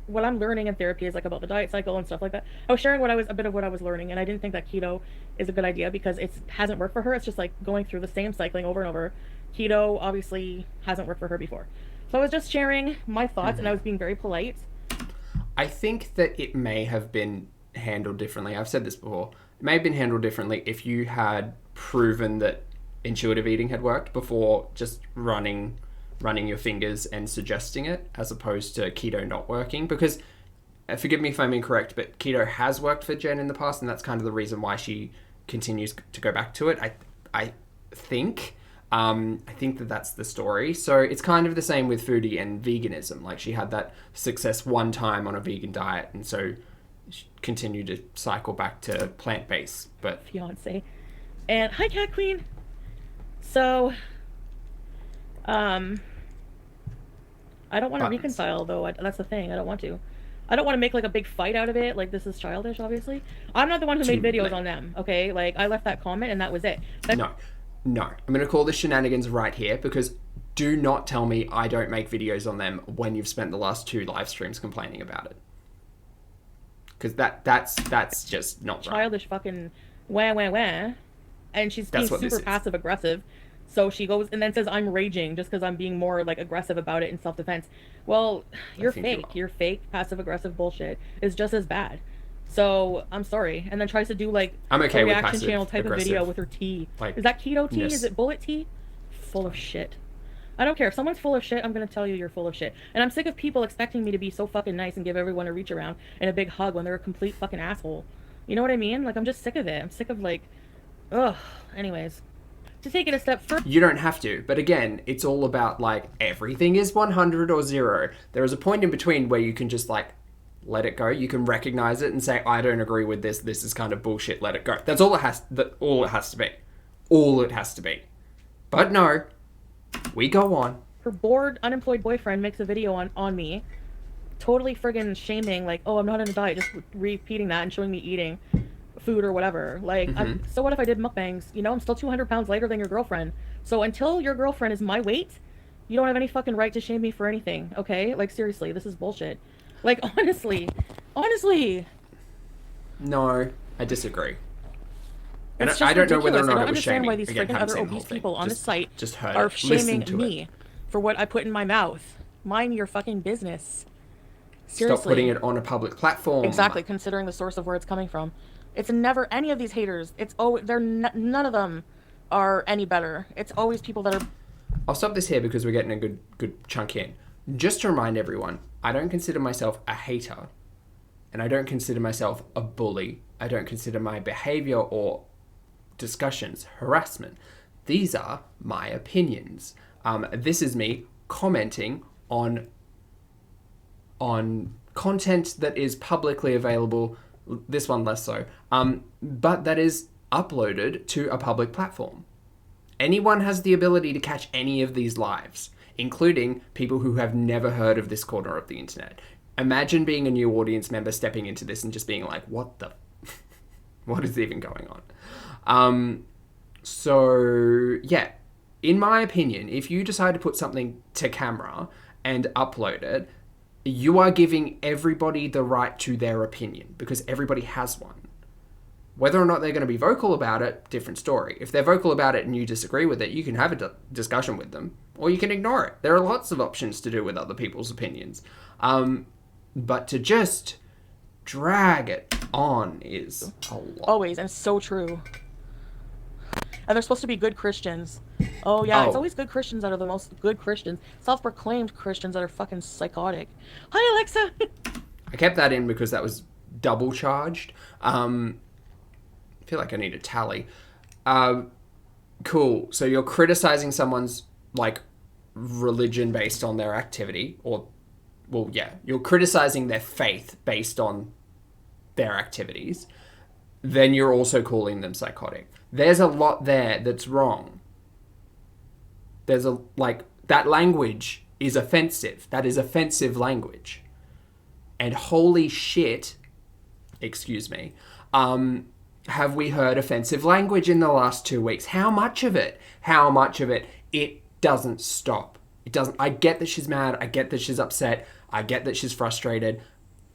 what I'm learning in therapy is like about the diet cycle and stuff like that. I was sharing a bit of what I was learning, and I didn't think that keto is a good idea because it hasn't worked for her. It's just like going through the same cycling over and over. Keto obviously hasn't worked for her before. So I was just sharing my thoughts, and I was being very polite. I think that it may have been handled differently. I've said this before. It may have been handled differently if you had proven that intuitive eating had worked before just running your fingers and suggesting it, as opposed to keto not working. Because, forgive me if I'm incorrect, but keto has worked for Jen in the past, and that's kind of the reason why she continues to go back to it. I think. I think that that's the story. So it's kind of the same with foodie and veganism. Like, she had that success one time on a vegan diet, and so she continued to cycle back to plant-based. But Fiance. And hi, Cat Queen. So, I don't want to reconcile, though. That's the thing. I don't want to. I don't want to make like a big fight out of it. Like, this is childish, obviously. I'm not the one who made videos on them, okay? Like, I left that comment and that was it. No. I'm going to call this shenanigans right here, because do not tell me I don't make videos on them when you've spent the last 2 live streams complaining about it. Because that's just not right. Childish fucking wah wah wah. And she's being super passive aggressive. So she goes and then says I'm raging just because I'm being more like aggressive about it in self-defense. Well, you're fake. Your fake passive aggressive bullshit is just as bad. So I'm sorry. And then tries to do like I'm okay a with reaction channel type of video with her tea. Like, is that keto tea? Is it bullet tea? Full of shit. I don't care. If someone's full of shit, I'm going to tell you you're full of shit. And I'm sick of people expecting me to be so fucking nice and give everyone a reach around and a big hug when they're a complete fucking asshole. You know what I mean? Like, I'm just sick of it. I'm sick of like, ugh. Anyways. To take it a step further. You don't have to. But again, it's all about like everything is 100 or 0. There is a point in between where you can just like let it go. You can recognize it and say, I don't agree with this. This is kind of bullshit. Let it go. That's all it has to be. All it has to be. But no, we go on. Her bored, unemployed boyfriend makes a video on me, totally friggin' shaming, like, oh, I'm not on a diet, just repeating that and showing me eating food or whatever. Like, so what if I did mukbangs? You know, I'm still 200 pounds lighter than your girlfriend. So until your girlfriend is my weight, you don't have any fucking right to shame me for anything, okay? Like, seriously, this is bullshit. Like, honestly. No, I disagree. And it's I don't ridiculous. know whether or not I don't it was understand shaming. why these Again, freaking other obese people on the site are shaming me for what I put in my mouth. Mind your fucking business. Seriously. Stop putting it on a public platform. Exactly, considering the source of where it's coming from. It's never any of these haters. None of them are any better. It's always people that are. I'll stop this here because we're getting a good chunk in. Just to remind everyone, I don't consider myself a hater, and I don't consider myself a bully. I don't consider my behavior or discussions harassment. These are my opinions. This is me commenting on content that is publicly available. This one less so, but that is uploaded to a public platform. Anyone has the ability to catch any of these lives, including people who have never heard of this corner of the internet. Imagine being a new audience member stepping into this and just being like, what the what is even going on? So yeah, in my opinion, if you decide to put something to camera and upload it, you are giving everybody the right to their opinion, because everybody has one. Whether or not they're going to be vocal about it, different story. If they're vocal about it and you disagree with it, you can have a discussion with them, or you can ignore it. There are lots of options to do with other people's opinions. But to just drag it on is a lot. Always, and it's so true. And they're supposed to be good Christians. Oh yeah, it's always good Christians that are the most good Christians. Self-proclaimed Christians that are fucking psychotic. Hi, Alexa! I kept that in because that was double charged. I feel like I need a tally. Cool. So you're criticizing someone's like religion based on their activity, or well, yeah, you're criticizing their faith based on their activities. Then you're also calling them psychotic. There's a lot there that's wrong. There's a like that language is offensive. That is offensive language. And holy shit, excuse me, have we heard offensive language in the last 2 weeks? How much of it? How much of it? It doesn't stop. It doesn't. I get that she's mad. I get that she's upset. I get that she's frustrated.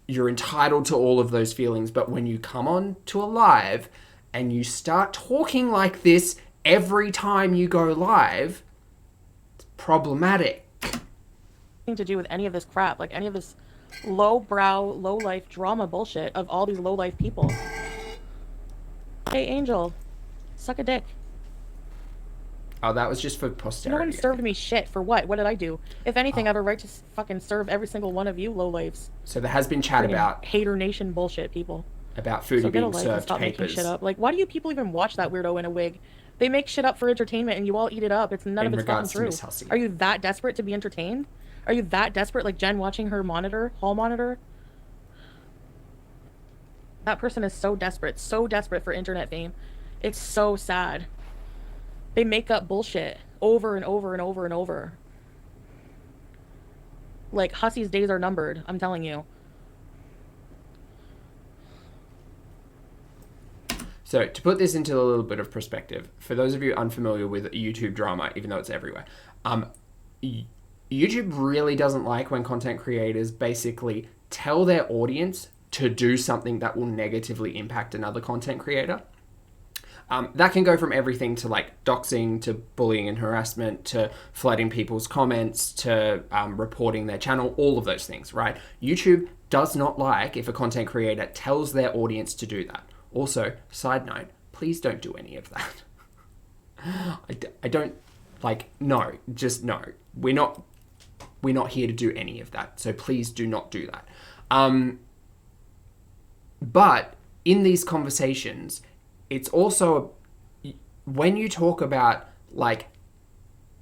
You're entitled to all of those feelings. But when you come on to a live and you start talking like this every time you go live, it's problematic. To do with any of this crap, like any of this low-brow, low-life drama bullshit of all these low-life people. Hey, Angel, suck a dick. Oh, that was just for No posterity. one served me shit. For what? What did I do? If anything, I have a right to fucking serve every single one of you low-lives. So there has been chat about Hater Nation bullshit, people. Foodie So get a being life and served stop making papers shit up. Like, why do you people even watch that weirdo in a wig? They make shit up for entertainment and you all eat it up. It's none in of it's fucking regards to true. Miss Hussey. Are you that desperate to be entertained? Are you that desperate, like Jen watching her hall monitor? That person is so desperate for internet fame. It's so sad. They make up bullshit over and over and over and over. Like, Hussey's days are numbered, I'm telling you. So to put this into a little bit of perspective, for those of you unfamiliar with YouTube drama, even though it's everywhere, YouTube really doesn't like when content creators basically tell their audience to do something that will negatively impact another content creator. That can go from everything to like doxing, to bullying and harassment, to flooding people's comments, to reporting their channel, all of those things, right? YouTube does not like if a content creator tells their audience to do that. Also, side note, please don't do any of that. I don't, like, no, just no. We're not here to do any of that. So please do not do that. But in these conversations, it's also, when you talk about like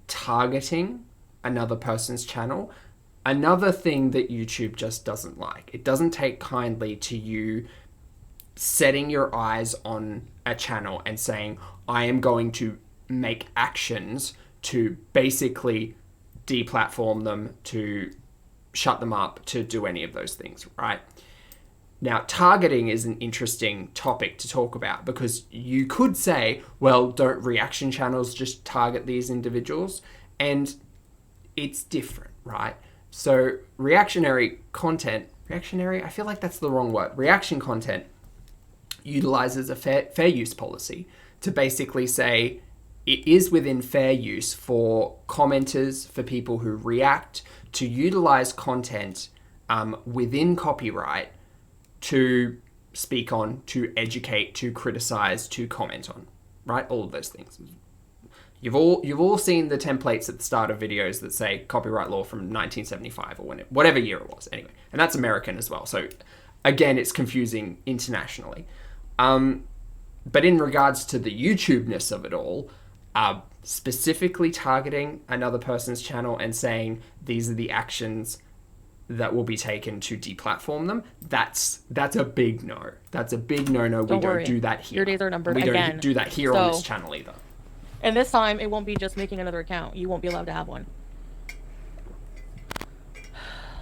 targeting another person's channel, another thing that YouTube just doesn't like. It doesn't take kindly to you setting your eyes on a channel and saying, I am going to make actions to basically deplatform them, to shut them up, to do any of those things, right? Now, targeting is an interesting topic to talk about because you could say, well, don't reaction channels just target these individuals? And it's different, right? So reactionary content, I feel like that's the wrong word. Reaction content utilizes a fair use policy to basically say it is within fair use for commenters, for people who react, to utilize content within copyright to speak on, to educate, to criticize, to comment on, right? All of those things. You've all seen the templates at the start of videos that say copyright law from 1975 or whatever year it was, anyway. And that's American as well. So again, it's confusing internationally. But in regards to the YouTube-ness of it all, specifically targeting another person's channel and saying these are the actions that will be taken to deplatform them, that's a big no. That's a big no-no. We don't do that here. Your days are numbered We again. don't do that here on this channel either. And this time, it won't be just making another account. You won't be allowed to have one.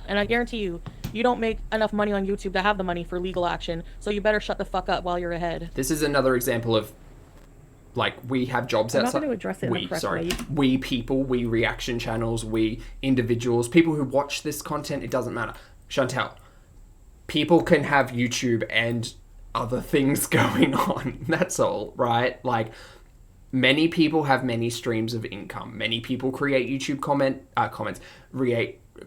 And I guarantee you, you don't make enough money on YouTube to have the money for legal action, so you better shut the fuck up while you're ahead. This is another example of, like, we have jobs outside. I'm not going to address it in the correct way. We people, we reaction channels, we individuals, people who watch this content, it doesn't matter. Chantel, people can have YouTube and other things going on. That's all, right? Like, many people have many streams of income. Many people create YouTube comments,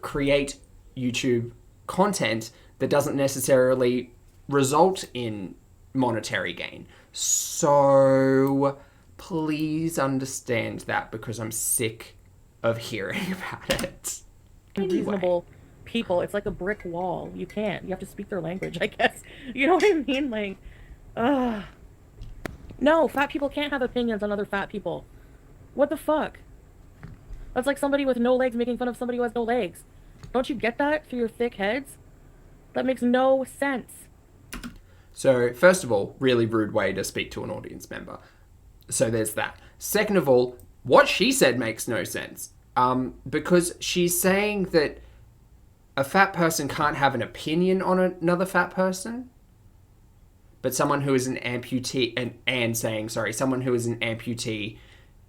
create YouTube content that doesn't necessarily result in monetary gain. So please understand that, because I'm sick of hearing about it. Reasonable people, it's like a brick wall. You have to speak their language, I guess. You know what I mean? Like, no, fat people can't have opinions on other fat people. What the fuck? That's like somebody with no legs making fun of somebody who has no legs. Don't you get that through your thick heads? That makes no sense. So, first of all, really rude way to speak to an audience member. So there's that. Second of all, what she said makes no sense. Because she's saying that a fat person can't have an opinion on another fat person, but someone who is an amputee, and saying, sorry, someone who is an amputee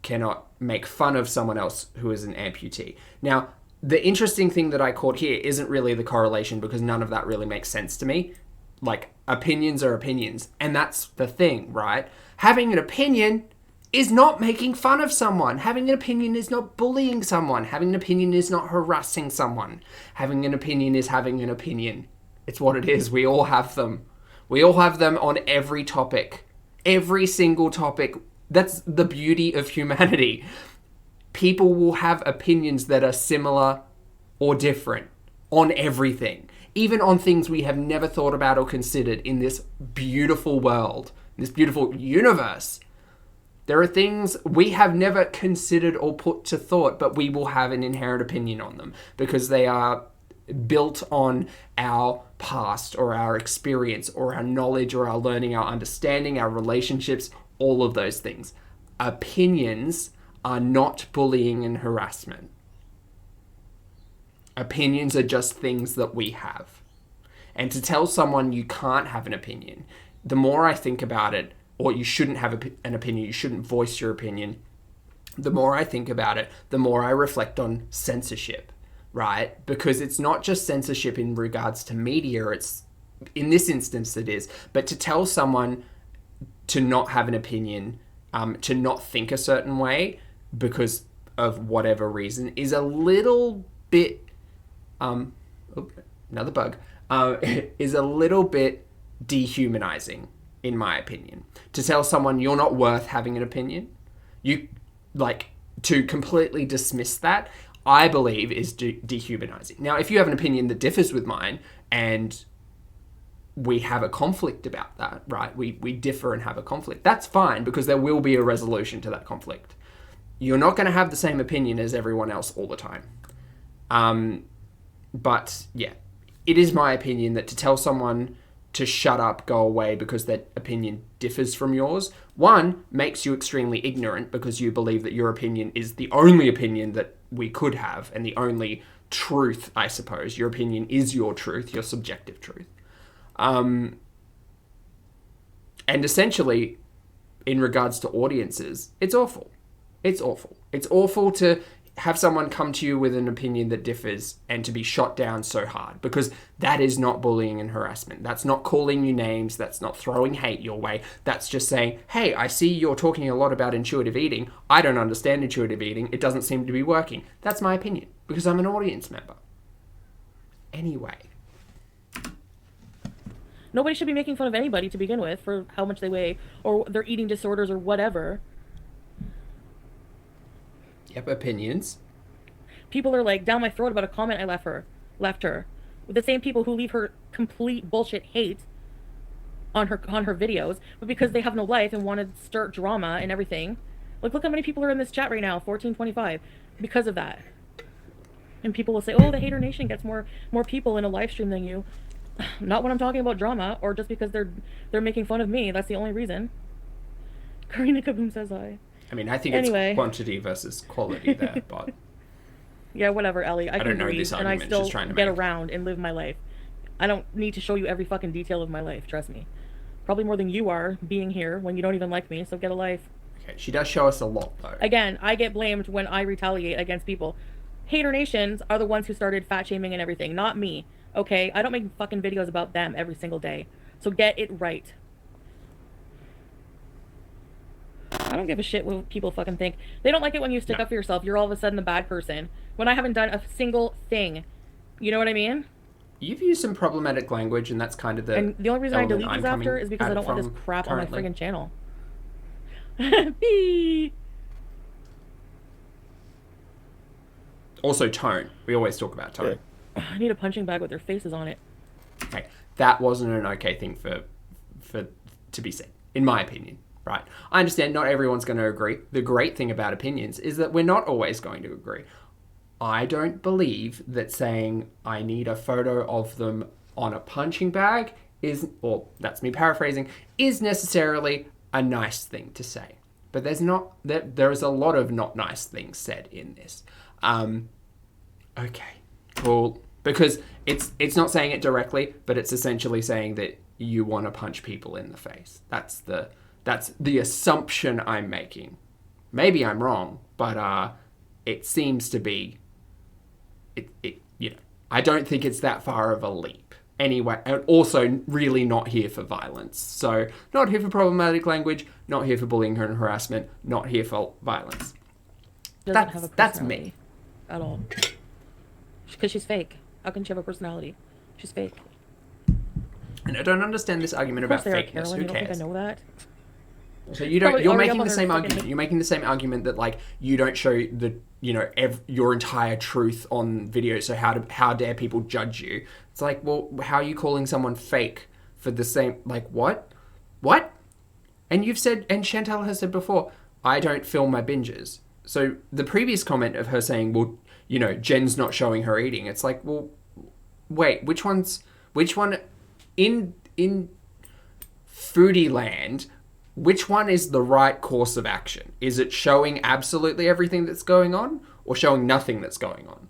cannot make fun of someone else who is an amputee. Now, the interesting thing that I caught here isn't really the correlation, because none of that really makes sense to me. Like, opinions are opinions, and that's the thing, right? Having an opinion is not making fun of someone. Having an opinion is not bullying someone. Having an opinion is not harassing someone. Having an opinion is having an opinion. It's what it is. We all have them. We all have them on every topic. Every single topic. That's the beauty of humanity. People will have opinions that are similar or different on everything. Even on things we have never thought about or considered in this beautiful world, this beautiful universe. There are things we have never considered or put to thought, but we will have an inherent opinion on them because they are built on our past or our experience or our knowledge or our learning, our understanding, our relationships, all of those things. Opinions are not bullying and harassment. Opinions are just things that we have. And to tell someone you can't have an opinion, the more I think about it, or you shouldn't have an opinion, you shouldn't voice your opinion, the more I think about it, the more I reflect on censorship, right? Because it's not just censorship in regards to media, it's, in this instance it is, but to tell someone to not have an opinion, to not think a certain way because of whatever reason is a little bit, another bug, is a little bit dehumanizing, in my opinion. To tell someone you're not worth having an opinion, to completely dismiss that, I believe is dehumanizing. Now, if you have an opinion that differs with mine and we have a conflict about that, right? We differ and have a conflict. That's fine, because there will be a resolution to that conflict. You're not going to have the same opinion as everyone else all the time. But yeah, it is my opinion that to tell someone to shut up, go away because their opinion differs from yours, one, makes you extremely ignorant because you believe that your opinion is the only opinion that we could have and the only truth, I suppose. Your opinion is your truth, your subjective truth. And essentially, in regards to audiences, it's awful. It's awful. It's awful to have someone come to you with an opinion that differs and to be shot down so hard, because that is not bullying and harassment. That's not calling you names. That's not throwing hate your way. That's just saying, hey, I see you're talking a lot about intuitive eating. I don't understand intuitive eating. It doesn't seem to be working. That's my opinion because I'm an audience member. Anyway. Nobody should be making fun of anybody to begin with for how much they weigh or their eating disorders or whatever. Yep, opinions. People are like down my throat about a comment I left her. With the same people who leave her complete bullshit hate on her videos, but because they have no life and want to start drama and everything. Like, look how many people are in this chat right now, 1425, because of that. And people will say, oh, the Hater Nation gets more people in a live stream than you. Not when I'm talking about drama, or just because they're making fun of me. That's the only reason. Karina Kaboom says I mean, I think anyway. It's quantity versus quality there, but... Yeah, whatever, Ellie. I can don't know breathe, this and I argument still she's trying to get make. around and live my life. I don't need to show you every fucking detail of my life, trust me. Probably more than you are being here when you don't even like me, so get a life. Okay, she does show us a lot, though. Again, I get blamed when I retaliate against people. Hater Nations are the ones who started fat shaming and everything, not me. Okay? I don't make fucking videos about them every single day. So get it right. I don't give a shit what people fucking think. They don't like it when you stick up for yourself. You're all of a sudden the bad person. When I haven't done a single thing. You know what I mean? You've used some problematic language, and that's kind of the... And the only reason I delete these after is because I don't want this crap on my friggin' channel. Bee! Also, tone. We always talk about tone. I need a punching bag with their faces on it. Okay, that wasn't an okay thing for to be said, in my opinion. right? I understand not everyone's going to agree. The great thing about opinions is that we're not always going to agree. I don't believe that saying I need a photo of them on a punching bag is, or that's me paraphrasing, is necessarily a nice thing to say. But there is a lot of not nice things said in this. Okay, cool. Because it's not saying it directly, but it's essentially saying that you want to punch people in the face. That's the assumption I'm making. Maybe I'm wrong, but it seems to be. I don't think it's that far of a leap. Anyway, and also really not here for violence. So not here for problematic language, not here for bullying and harassment, not here for violence. That's me. At all. Because she's fake. How can she have a personality? She's fake. And I don't understand this argument about fakeness. Who You don't think I cares? know that? So you're making the same argument. You're making the same argument that like you don't show your entire truth on video. So how dare people judge you? It's like, well, how are you calling someone fake for the same? Like what? And you've said, and Chantal has said before, I don't film my binges. So the previous comment of her saying, well, Jen's not showing her eating. It's like, well, wait, which one in Foodie Land? Which one is the right course of action? Is it showing absolutely everything that's going on or showing nothing that's going on?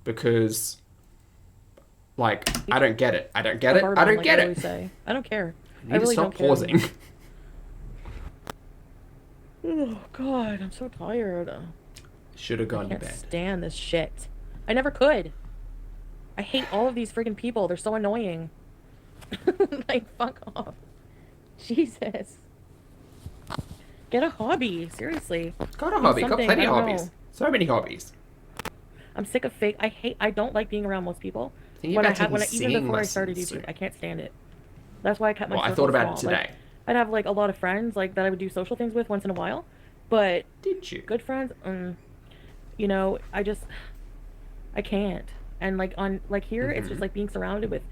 Because, like, I don't get it. I don't get it. I don't get it. I don't care. I need to stop pausing. Oh, God, I'm so tired. Should have gone to I bed. can't stand this shit. I never could. I hate all of these freaking people. They're so annoying. Like, fuck off. Jesus. Get a hobby. Seriously. Got a hobby. Got plenty of hobbies. So many hobbies. I'm sick of fake. I don't like being around most people. Even before I started YouTube, I can't stand it. That's why I kept my I thought about small. it today. Like, I'd have like a lot of friends like that I would do social things with once in a while. But did you? Good friends, I can't. And like here it's just like being surrounded with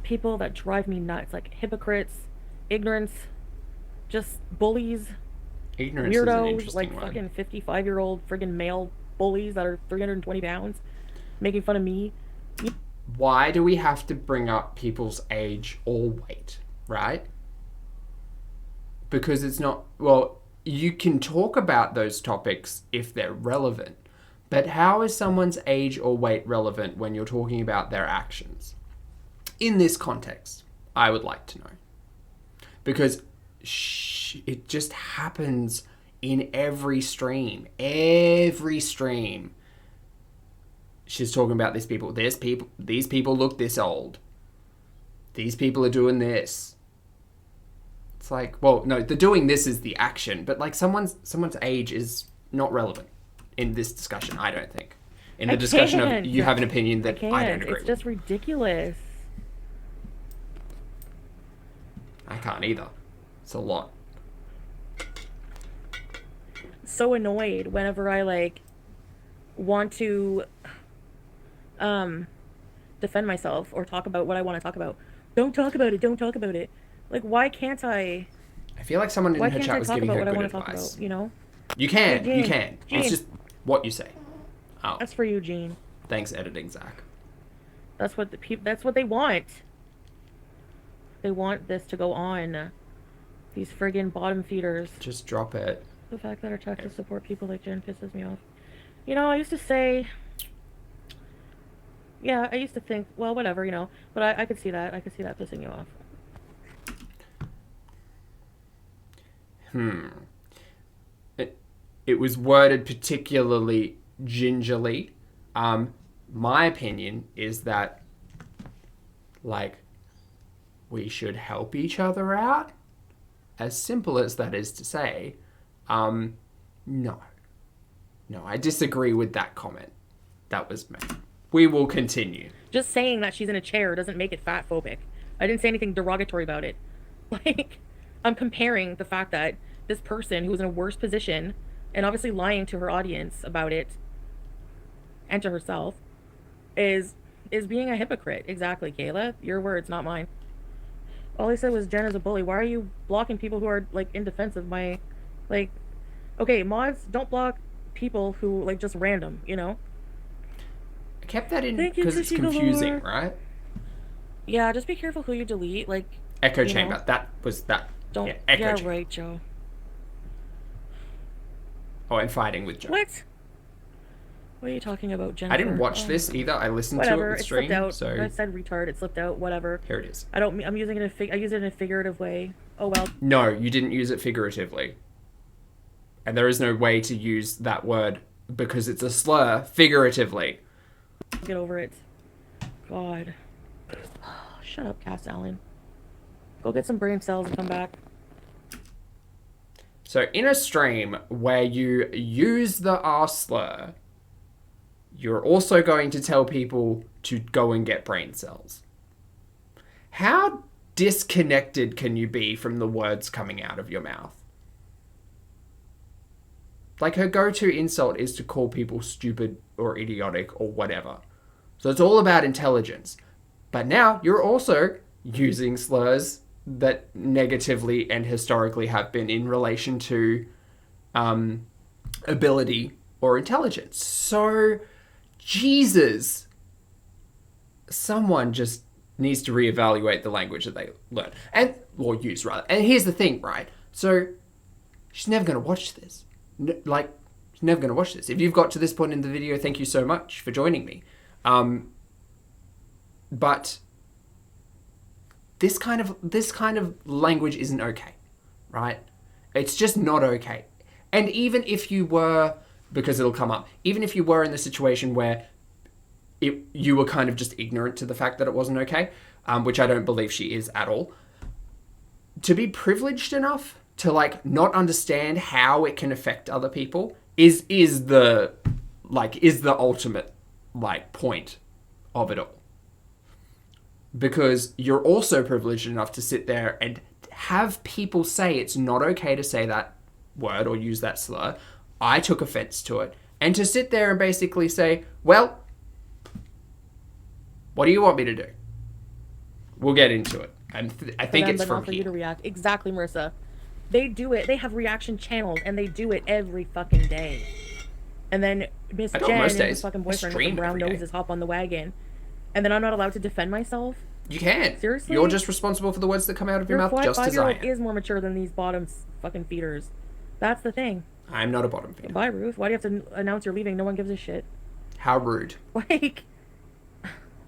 people that drive me nuts, like hypocrites, ignorance, just bullies, ignorance weirdos, like fucking 55-year-old friggin' male bullies that are 320 pounds making fun of me. Why do we have to bring up people's age or weight, right? Because it's not, well, you can talk about those topics if they're relevant, but how is someone's age or weight relevant when you're talking about their actions? In this context, I would like to know. Because it just happens in every stream. Every stream. She's talking about these people. These people look this old. These people are doing this. It's like, well, no, the doing this is the action, but like someone's age is not relevant in this discussion, I don't think. In the discussion of you have an opinion that I don't agree with. It's just ridiculous. I can't either. It's a lot. So annoyed whenever I like want to defend myself or talk about what I want to talk about. Don't talk about it. Don't talk about it. Like, why can't I? I feel like someone in her chat was giving her good advice. You know? You can. Hey, you can. Gene. It's just what you say. Oh. That's for you, Gene. Thanks, editing, Zach. That's what that's what they want. They want this to go on. These friggin' bottom feeders. Just drop it. The fact that our Texas support people like Jen pisses me off. I used to say... Yeah, I used to think, well, whatever, But I could see that. I could see that pissing you off. It was worded particularly gingerly. My opinion is that, like, we should help each other out. As simple as that is to say, no, I disagree with that comment that was made. We will continue. Just saying that she's in a chair doesn't make it fat phobic. I didn't say anything derogatory about it. Like, I'm comparing the fact that this person who's in a worse position and obviously lying to her audience about it and to herself is being a hypocrite. Exactly, Kayla. Your words, not mine. All I said was Jen is a bully. Why are you blocking people who are like in defense of my, like, okay, mods don't block people who like just random, you know? I kept that in Thank you, because it's Tushy confusing, Galore. right? Yeah, just be careful who you delete. Like, Echo you chamber. know, That was that. don't. Yeah, echo Yeah, chamber. right, Joe. Oh, and fighting with Joe. What? What are you talking about, Jennifer? I didn't watch this either. I listened Whatever. to it with It stream. slipped out. So I said retard. It slipped out. Whatever. here it is. I'm using it I use it in a figurative way. Oh well. No, you didn't use it figuratively. And there is no way to use that word because it's a slur figuratively. Get over it. God. Shut up, Cass Allen. Go get some brain cells and come back. So in a stream where you use the R slur, you're also going to tell people to go and get brain cells. How disconnected can you be from the words coming out of your mouth? Like, her go-to insult is to call people stupid or idiotic or whatever. So it's all about intelligence. But now you're also using slurs that negatively and historically have been in relation to ability or intelligence. So, Jesus, someone just needs to reevaluate the language that they learn or use rather. And here's the thing, right? So she's never going to watch this. She's never going to watch this. If you've got to this point in the video, thank you so much for joining me. But this kind of language isn't okay, right? It's just not okay. And even if you were, because it'll come up, even if you were in the situation where you were kind of just ignorant to the fact that it wasn't okay, which I don't believe she is at all, to be privileged enough to like not understand how it can affect other people is the ultimate like point of it all. Because you're also privileged enough to sit there and have people say it's not okay to say that word or use that slur. I took offense to it. And to sit there and basically say, well, what do you want me to do? We'll get into it. And I think it's from for here. you to react. Exactly, Marissa. They do it. They have reaction channels, and they do it every fucking day. And then Miss Jen and his fucking boyfriend with the brown noses hop on the wagon. And then I'm not allowed to defend myself? You can. Seriously? You're just responsible for the words that come out of your mouth, just as I am. Is more mature than these bottom fucking feeders. That's the thing. I'm not a bottom feeder. Bye, Ruth. Why do you have to announce you're leaving? No one gives a shit. How rude. Like...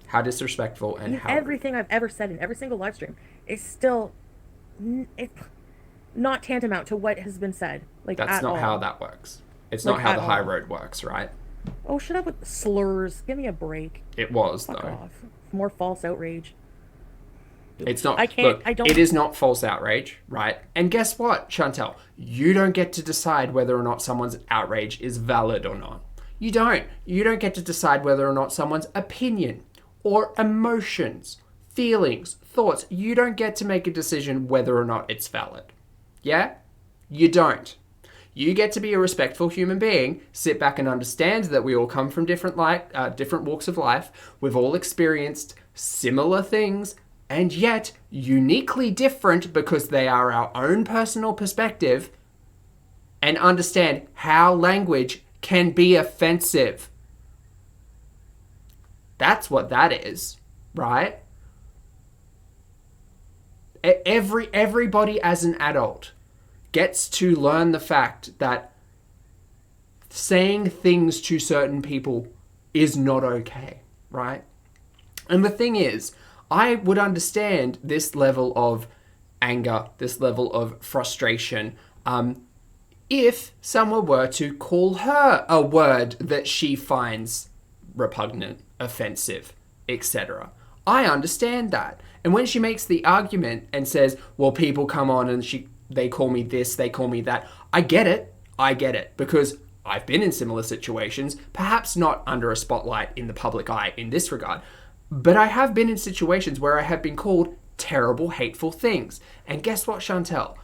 How disrespectful and how everything rude. I've ever said in every single live stream is still not tantamount to what has been said. Like, that's not how that works. It's not how the high road works, right? Oh, shut up with the slurs. Give me a break. It was, Fuck though. off. More false outrage. It's not. I can't. Look, I don't. It is not false outrage, right? And guess what, Chantel? You don't get to decide whether or not someone's outrage is valid or not. You don't. You don't get to decide whether or not someone's opinion or emotions, feelings, thoughts. You don't get to make a decision whether or not it's valid. Yeah? You don't. You get to be a respectful human being, sit back and understand that we all come from different walks of life. We've all experienced similar things, and yet uniquely different because they are our own personal perspective, and understand how language can be offensive. That's what that is, right? Everybody as an adult gets to learn the fact that saying things to certain people is not okay, right? And the thing is, I would understand this level of anger, this level of frustration, if someone were to call her a word that she finds repugnant, offensive, etc. I understand that. And when she makes the argument and says, well, people come on and they call me this, they call me that, I get it, because I've been in similar situations, perhaps not under a spotlight in the public eye in this regard, but I have been in situations where I have been called terrible, hateful things. And guess what, Chantel?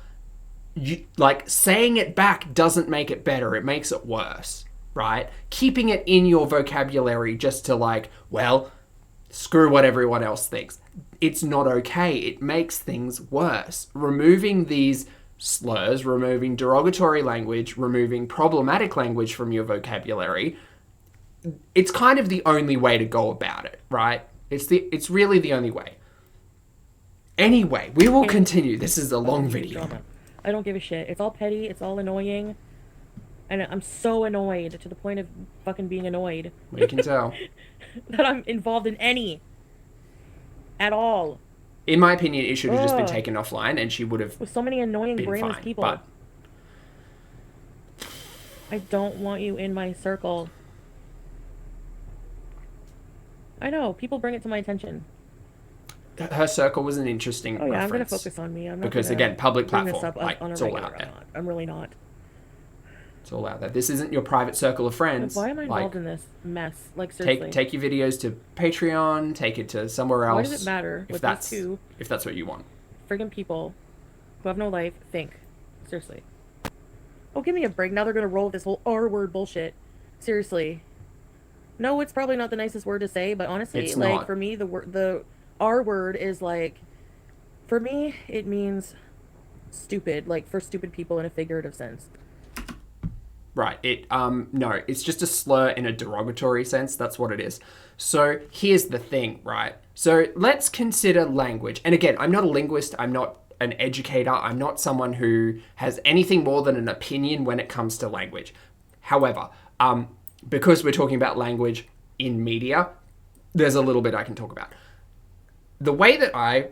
Saying it back doesn't make it better, it makes it worse. Right? Keeping it in your vocabulary just to well, screw what everyone else thinks. it's not okay. It makes things worse. Removing these slurs, removing derogatory language, removing problematic language from your vocabulary, it's kind of the only way to go about it, right? It's really the only way. Anyway, we will continue. This is a long video. I don't give a shit. It's all petty. It's all annoying. And I'm so annoyed to the point of fucking being annoyed. We can tell. That I'm involved in any. At all. In my opinion, it should have just been taken offline and she would have with so many annoying, been brainless fine, people. But I don't want you in my circle. I know. People bring it to my attention. her circle was an interesting reference. I'm going to focus on me. I'm not because, gonna again, public bring platform. this up like, on a it's all regular. out there. I'm really not. It's all out there. This isn't your private circle of friends. Why am I involved in this mess? Like, seriously. Take your videos to Patreon. Take it to somewhere else. Why does it matter if what that's, these two if that's what you want? friggin' people who have no life think? Seriously. Oh, give me a break. Now they're going to roll this whole R-word bullshit. Seriously. No, it's probably not the nicest word to say, but honestly, it's like, not. for me, the R word is like, for me, it means stupid, like, for stupid people in a figurative sense. Right. No, it's just a slur in a derogatory sense. That's what it is. So here's the thing, right? So let's consider language. And again, I'm not a linguist. I'm not an educator. I'm not someone who has anything more than an opinion when it comes to language. However, because we're talking about language in media, there's a little bit I can talk about. The way that I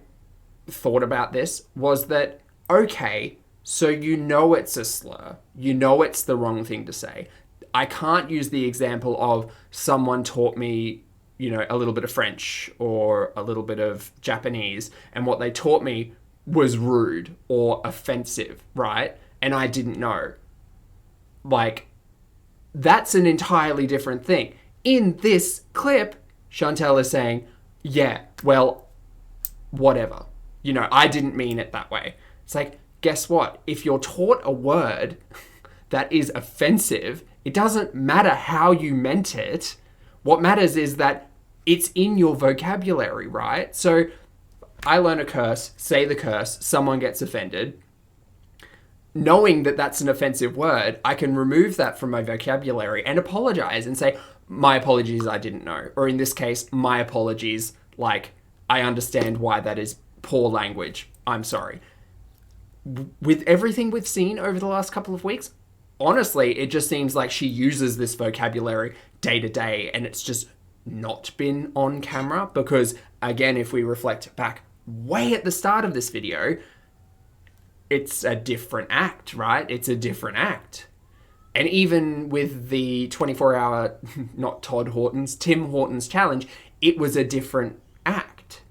thought about this was that, okay, so you know it's a slur. You know it's the wrong thing to say. I can't use the example of someone taught me, a little bit of French or a little bit of Japanese, and what they taught me was rude or offensive, right? And I didn't know. Like, that's an entirely different thing. In this clip, Chantel is saying, yeah, well, whatever. I didn't mean it that way. It's like, guess what? If you're taught a word that is offensive, it doesn't matter how you meant it. What matters is that it's in your vocabulary, right? So I learn a curse, say the curse, someone gets offended. Knowing that that's an offensive word, I can remove that from my vocabulary and apologize and say, my apologies, I didn't know. Or in this case, my apologies, like, I understand why that is poor language. I'm sorry. With everything we've seen over the last couple of weeks, honestly, it just seems like she uses this vocabulary day to day, and it's just not been on camera because, again, if we reflect back way at the start of this video, it's a different act, right? It's a different act. And even with the 24-hour, not Tim Hortons challenge, it was a different act.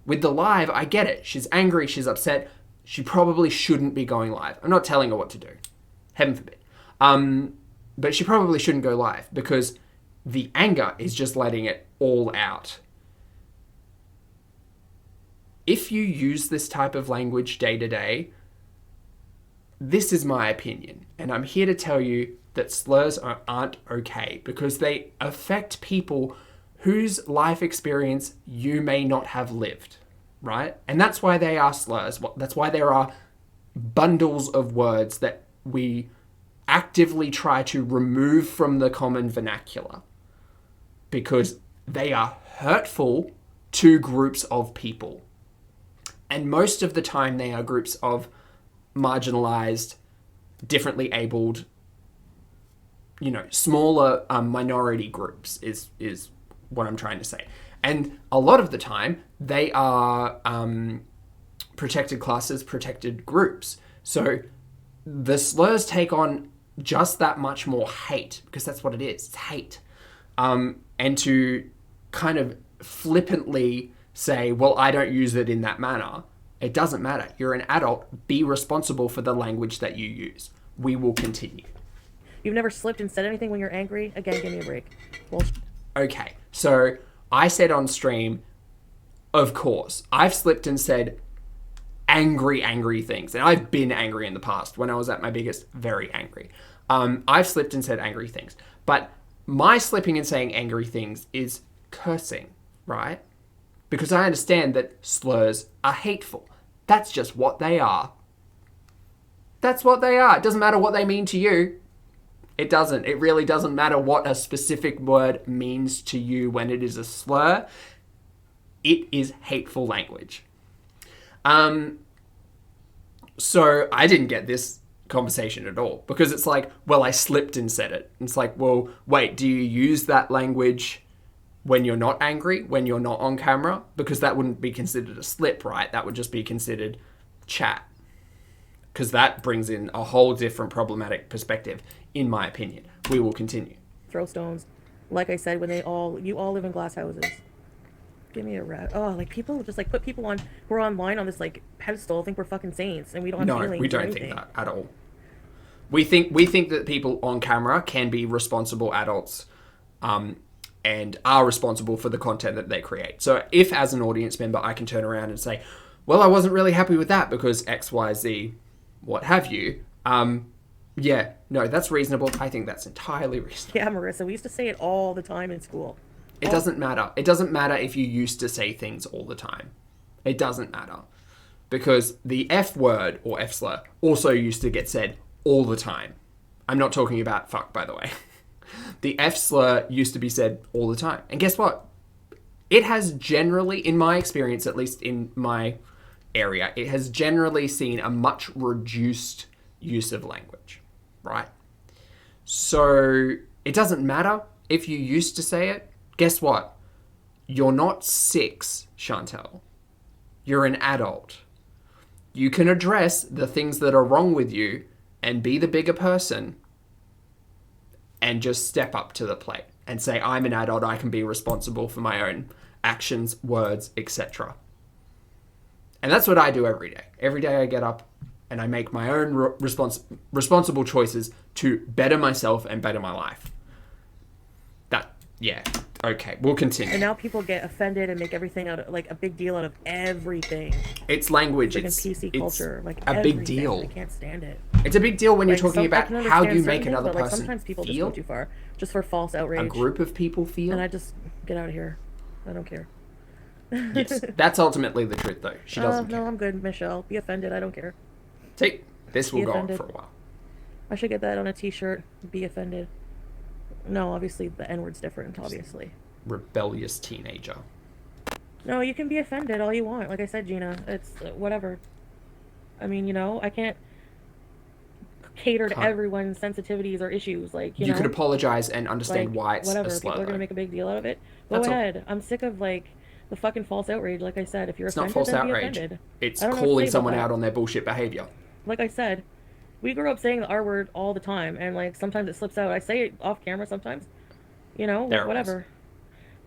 With the live, I get it. She's angry, she's upset. She probably shouldn't be going live. I'm not telling her what to do. Heaven forbid. But she probably shouldn't go live because the anger is just letting it all out. If you use this type of language day to day, this is my opinion. And I'm here to tell you that slurs aren't okay because they affect people whose life experience you may not have lived, right? And that's why they are slurs. That's why there are bundles of words that we actively try to remove from the common vernacular because they are hurtful to groups of people. And most of the time they are groups of marginalized, differently abled, smaller minority groups is what I'm trying to say. And a lot of the time, they are protected classes, protected groups. So the slurs take on just that much more hate, because that's what it is. It's hate. And to kind of flippantly say, well, I don't use it in that manner. It doesn't matter. You're an adult. Be responsible for the language that you use. We will continue. You've never slipped and said anything when you're angry? Again, give me a break. Bullshit. Okay, so I said on stream, of course, I've slipped and said angry things. And I've been angry in the past. When I was at my biggest, very angry. I've slipped and said angry things. But my slipping and saying angry things is cursing, right? because I understand that slurs are hateful. That's just what they are. That's what they are. It doesn't matter what they mean to you. It doesn't. It really doesn't matter what a specific word means to you when it is a slur. It is hateful language. So I didn't get this conversation at all, because it's like, well, I slipped and said it. It's like, well, wait, do you use that language when you're not angry, when you're not on camera? Because that wouldn't be considered a slip, right? That would just be considered chat. Because that brings in a whole different problematic perspective, in my opinion. We will continue. Throw stones. Like I said, when you all live in glass houses. Give me a rat. Oh, like people just like put people on who are online on this like pedestal, think we're fucking saints, and we don't have feelings. No, we don't think that at all. We think that people on camera can be responsible adults, and are responsible for the content that they create. So if, as an audience member, I can turn around and say, well, I wasn't really happy with that because X, Y, Z, what have you. Yeah, no, that's reasonable. I think that's entirely reasonable. Yeah, Marissa, we used to say it all the time in school. It doesn't matter. It doesn't matter if you used to say things all the time. It doesn't matter. Because the F word or F slur also used to get said all the time. I'm not talking about fuck, by the way. The F slur used to be said all the time. And guess what? It has generally, in my experience, at least in my area, it has generally seen a much reduced use of language, right? So it doesn't matter if you used to say it. Guess what? You're not 6, Chantel. You're an adult. You can address the things that are wrong with you and be the bigger person and just step up to the plate and say, I'm an adult, I can be responsible for my own actions, words, etc. And that's what I do every day. Every day I get up and I make my own responsible choices to better myself and better my life. Yeah. Okay, we'll continue. And now people get offended and make everything out of, like, a big deal out of everything. It's language. It's PC culture. Like, a big deal. I can't stand it. It's a big deal when you're talking about how you make another things, but, person sometimes people feel. just go too far, just for false outrage. A group of people feel. And I just get out of here. I don't care. Yes, that's ultimately the truth, though. She doesn't care. No, I'm good, Michelle. Be offended. I don't care. See, this will go on for a while. I should get that on a t-shirt. Be offended. No, obviously the N-word's different, obviously. Rebellious teenager. No, you can be offended all you want. Like I said, Gina, it's whatever. I mean, you know, I can't cater to everyone's sensitivities or issues. Like, you know, could apologize and understand like, why it's whatever. a slur. People are gonna make a big deal out of it. Go ahead. I'm sick of like the fucking false outrage. Like I said, if you're it's offended, not false then outrage. Be offended. It's calling someone out on their bullshit behavior. Like I said, we grew up saying the R word all the time, and like sometimes it slips out. I say it off camera sometimes. You know, whatever.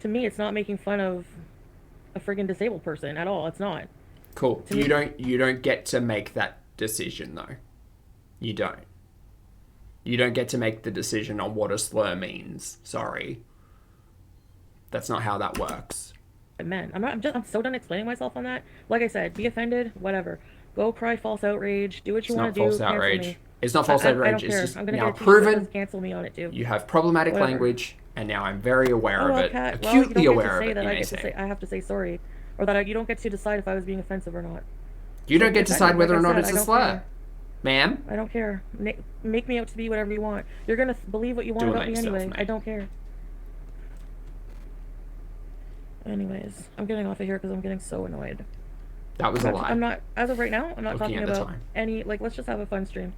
To me, it's not making fun of a friggin' disabled person at all. It's not. Cool. You don't get to make that decision though. You don't. You don't get to make the decision on what a slur means. Sorry. That's not how that works. Man, I'm so done explaining myself on that. Like I said, be offended, whatever. Go cry false outrage. Do what you want to do. It's not false outrage. It's not false outrage. I don't care. It's just I'm gonna now get proven. Cancel me on it too. You have problematic language, and now I'm very aware of it. Acutely aware of it. You may say. I have to say sorry, or that you don't get to decide if I was being offensive or not. You don't get to decide whether or not it's a slur, ma'am. I don't care. Make me out to be whatever you want. You're gonna believe what you want about me anyway. I don't care. Anyways, I'm getting off of here because I'm getting so annoyed. That was a lie. I'm not, as of right now, I'm not talking about any, like, let's just have a fun stream.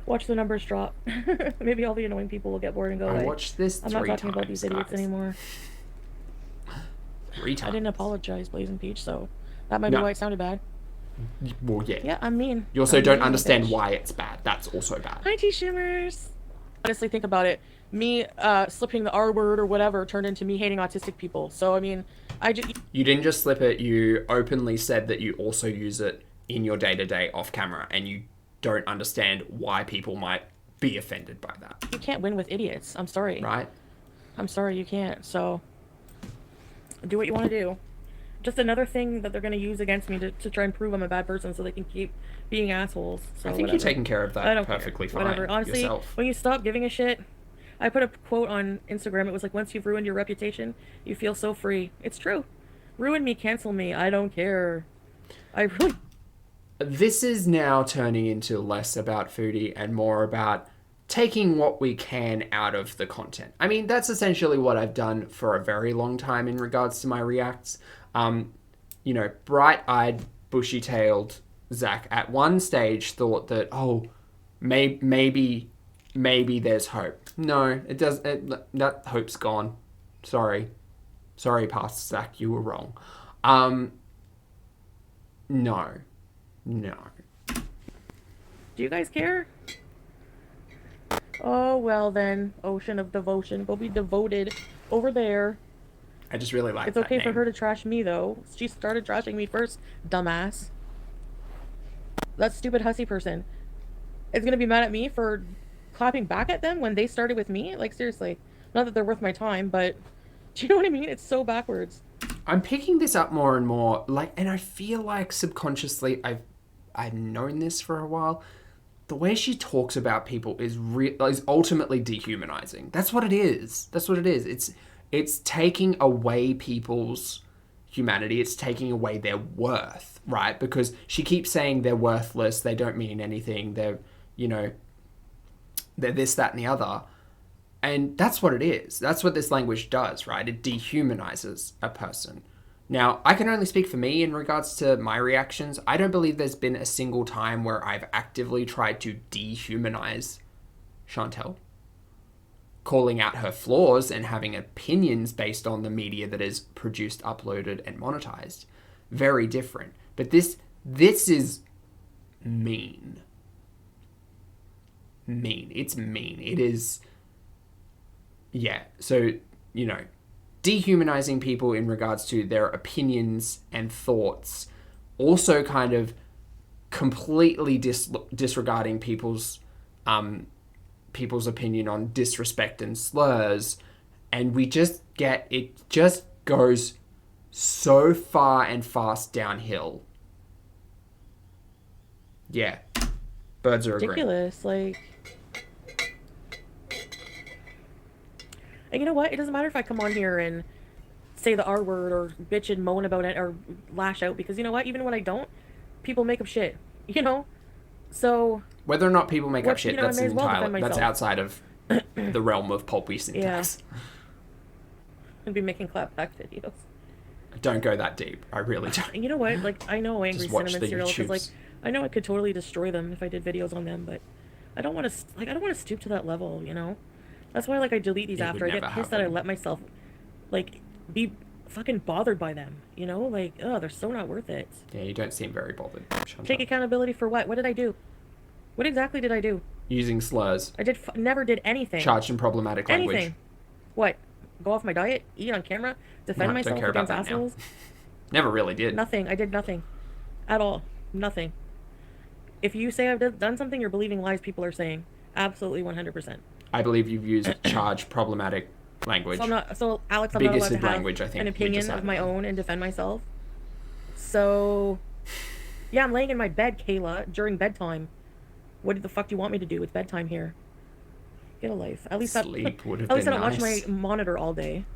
Watch the numbers drop. Maybe all the annoying people will get bored and go away. I watched this I'm not talking about these idiots anymore. 3 times. I didn't apologize, Blazing Peach, so that might be why it sounded bad. Well, yeah. Yeah, I'm mean. You also don't understand why it's bad. That's also bad. Hi, T-Shimmers. Honestly, think about it. Me slipping the R word or whatever turned into me hating autistic people. So, I mean, You didn't just slip it. You openly said that you also use it in your day-to-day off camera, and you don't understand why people might be offended by that. You can't win with idiots. I'm sorry. Right? I'm sorry, you can't. So, do what you want to do. Just another thing that they're going to use against me to try and prove I'm a bad person so they can keep being assholes. So I think you're taking care of that perfectly fine. Whatever. Honestly, yourself. When you stop giving a shit, I put a quote on Instagram. It was like, once you've ruined your reputation, you feel so free. It's true. Ruin me, cancel me. I don't care. I really. This is now turning into less about Foodie and more about taking what we can out of the content. I mean, that's essentially what I've done for a very long time in regards to my reacts. You know, bright-eyed, bushy-tailed Zach at one stage thought that, oh, maybe there's hope. No, it does. That hope's gone. Sorry, Pastor Zach, you were wrong. No. Do you guys care? Oh, well then. Ocean of devotion. Go be devoted over there. I just really like It's that okay name. for her to trash me, though. She started trashing me first, dumbass. That stupid hussy person is gonna be mad at me for clapping back at them when they started with me? Like, seriously. Not that they're worth my time, but... Do you know what I mean? It's so backwards. I'm picking this up more and more, like, and I feel like subconsciously I've known this for a while. The way she talks about people is ultimately dehumanizing. That's what it is. It's taking away people's humanity. It's taking away their worth, right? Because she keeps saying they're worthless, they don't mean anything, they're this, that, and the other. And that's what it is. That's what this language does, right? It dehumanizes a person. Now, I can only speak for me in regards to my reactions. I don't believe there's been a single time where I've actively tried to dehumanize Chantel. Calling out her flaws and having opinions based on the media that is produced, uploaded, and monetized. Very different. But this is mean. It's mean. It is... Yeah, so, dehumanizing people in regards to their opinions and thoughts, also kind of completely disregarding people's opinion on disrespect and slurs, and it just goes so far and fast downhill. Yeah, birds are agreeing. Ridiculous, like... And you know what? It doesn't matter if I come on here and say the R word or bitch and moan about it or lash out, because you know what? Even when I don't, people make up shit, So... Whether or not people make up shit, that's entirely... that's outside of the realm of pulpy syntax. Yeah. I'd be making clapback videos. Don't go that deep. I really don't. You know what? Like, I know Angry Cinnamon cereal, because, like, YouTubes. I know I could totally destroy them if I did videos on them, but I don't want to stoop to that level, That's why, like, I delete these after. I get pissed that I let myself, like, be fucking bothered by them, Like, they're so not worth it. Yeah, you don't seem very bothered. Take accountability for what? What did I do? What exactly did I do? Using slurs. I never did anything. Charged in problematic language. Anything. What? Go off my diet? Eat on camera? Defend myself against assholes? Never really did. Nothing. I did nothing. At all. Nothing. If you say I've done something, you're believing lies people are saying. Absolutely 100%. I believe you've used charged problematic language. So Alex, I'm not allowed to have language, I think, an opinion of my own and defend myself. So, yeah, I'm laying in my bed, Kayla, during bedtime. What the fuck do you want me to do? It's bedtime here. Get a life. At least Sleep would have at least been I don't nice. watch my monitor all day.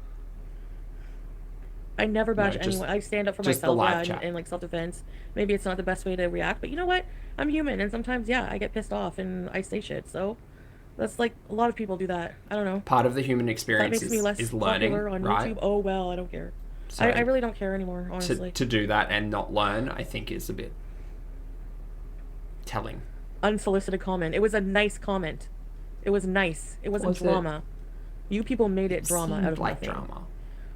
I never bash anyone. I stand up for just the myself, live chat. and like self-defense. Maybe it's not the best way to react, but you know what? I'm human, and sometimes, yeah, I get pissed off and I say shit. So that's like a lot of people do that. I don't know. Part of the human That experience makes me less is learning, popular on right? YouTube. Oh well, I don't care. So I really don't care anymore, honestly. to do that and not learn, I think, is a bit telling. Unsolicited comment. It was a nice comment. It was nice. It wasn't drama. You people made it drama out of like nothing. drama.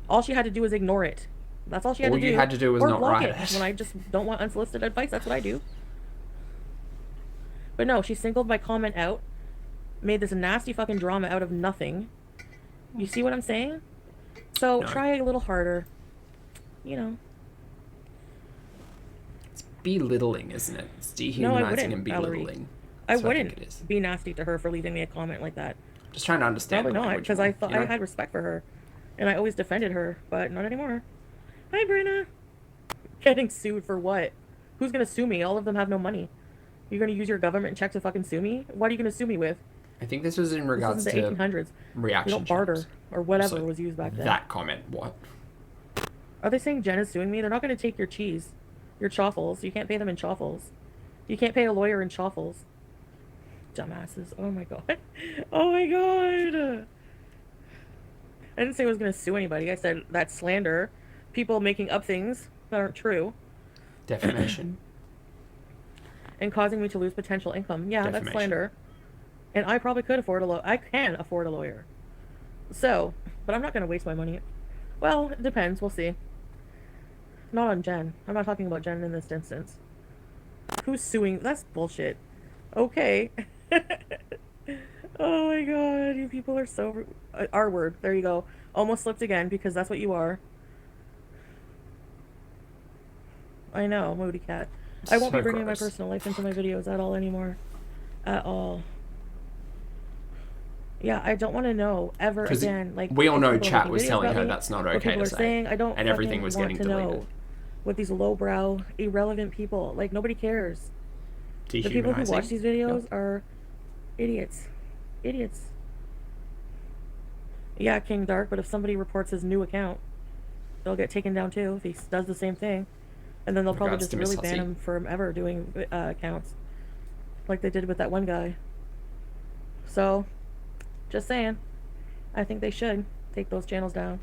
All she had to do was ignore it. That's all she had to do. All you had to do was or not block write it. it. When I just don't want unsolicited advice, that's what I do. But no, she singled my comment out, made this nasty fucking drama out of nothing. You see what I'm saying? So try a little harder. It's belittling, isn't it? It's dehumanizing and belittling. Valerie. I wouldn't be nasty to her for leaving me a comment like that. Just trying to understand. Probably the not, language because more, I thought I had respect for her, and I always defended her, but not anymore. Hi, Brenna. Getting sued for what? Who's gonna sue me? All of them have no money. You're gonna use your government check to fucking sue me? What are you gonna sue me with? I think this was in regards to to 1800s. reaction. You don't barter checks. or whatever So was used back then. That comment, what? Are they saying Jen is suing me? They're not going to take your cheese, your chaffles. You can't pay them in chaffles. You can't pay a lawyer in chaffles. Dumbasses. Oh my god. Oh my god. I didn't say I was going to sue anybody. I said that's slander. People making up things that aren't true. Defamation. And causing me to lose potential income. Yeah, Defamation. that's slander. And I probably could afford a lawyer. I can afford a lawyer. So, but I'm not going to waste my money. Well, it depends. We'll see. Not on Jen. I'm not talking about Jen in this instance. Who's suing? That's bullshit. Okay. Oh my god, you people are so... R word. There you go. Almost slipped again, because that's what you are. I know, moody cat. I won't be bringing my personal life into my videos at all anymore. At all. Yeah, I don't want to know ever again. Like, we all know chat was telling her that's not okay to say. Saying, I don't and everything was getting deleted. Know with these lowbrow, irrelevant people. Like, nobody cares. The people who watch these videos are idiots. Idiots. Yeah, King Dark, but if somebody reports his new account, they'll get taken down too if he does the same thing. And then they'll probably just really ban him from ever doing accounts. Like they did with that one guy. So, just saying. I think they should take those channels down.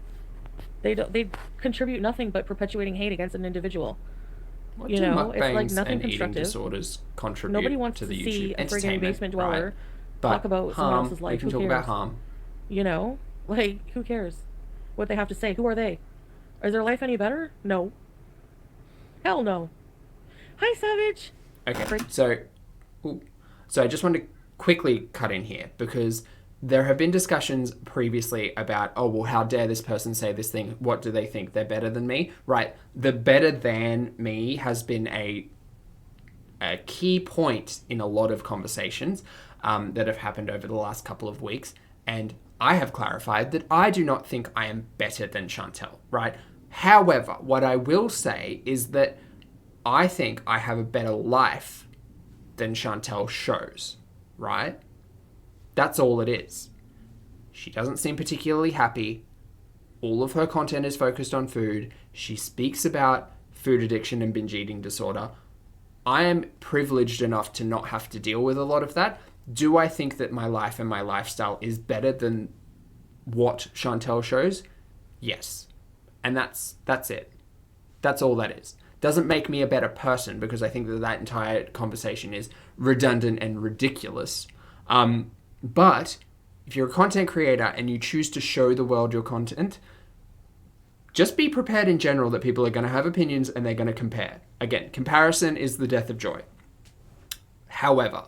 They contribute nothing but perpetuating hate against an individual. What you know, it's like nothing and constructive. Eating disorders contribute Nobody wants to the to see YouTube a friggin' basement dweller right? But talk about someone else's life. We can talk about harm. You know, like who cares what they have to say? Who are they? Is their life any better? No. Hell no. Hi, Savage. Okay, so I just want to quickly cut in here because there have been discussions previously about, oh, well, how dare this person say this thing? What do they think? They're better than me? Right. The better than me has been a key point in a lot of conversations that have happened over the last couple of weeks. And I have clarified that I do not think I am better than Chantel, right? However, what I will say is that I think I have a better life than Chantel shows, right? That's all it is. She doesn't seem particularly happy. All of her content is focused on food. She speaks about food addiction and binge eating disorder. I am privileged enough to not have to deal with a lot of that. Do I think that my life and my lifestyle is better than what Chantel shows? Yes. And that's it. That's all that is. Doesn't make me a better person because I think that entire conversation is redundant and ridiculous. But if you're a content creator and you choose to show the world your content, just be prepared in general that people are going to have opinions and they're going to compare. Again, comparison is the death of joy. However,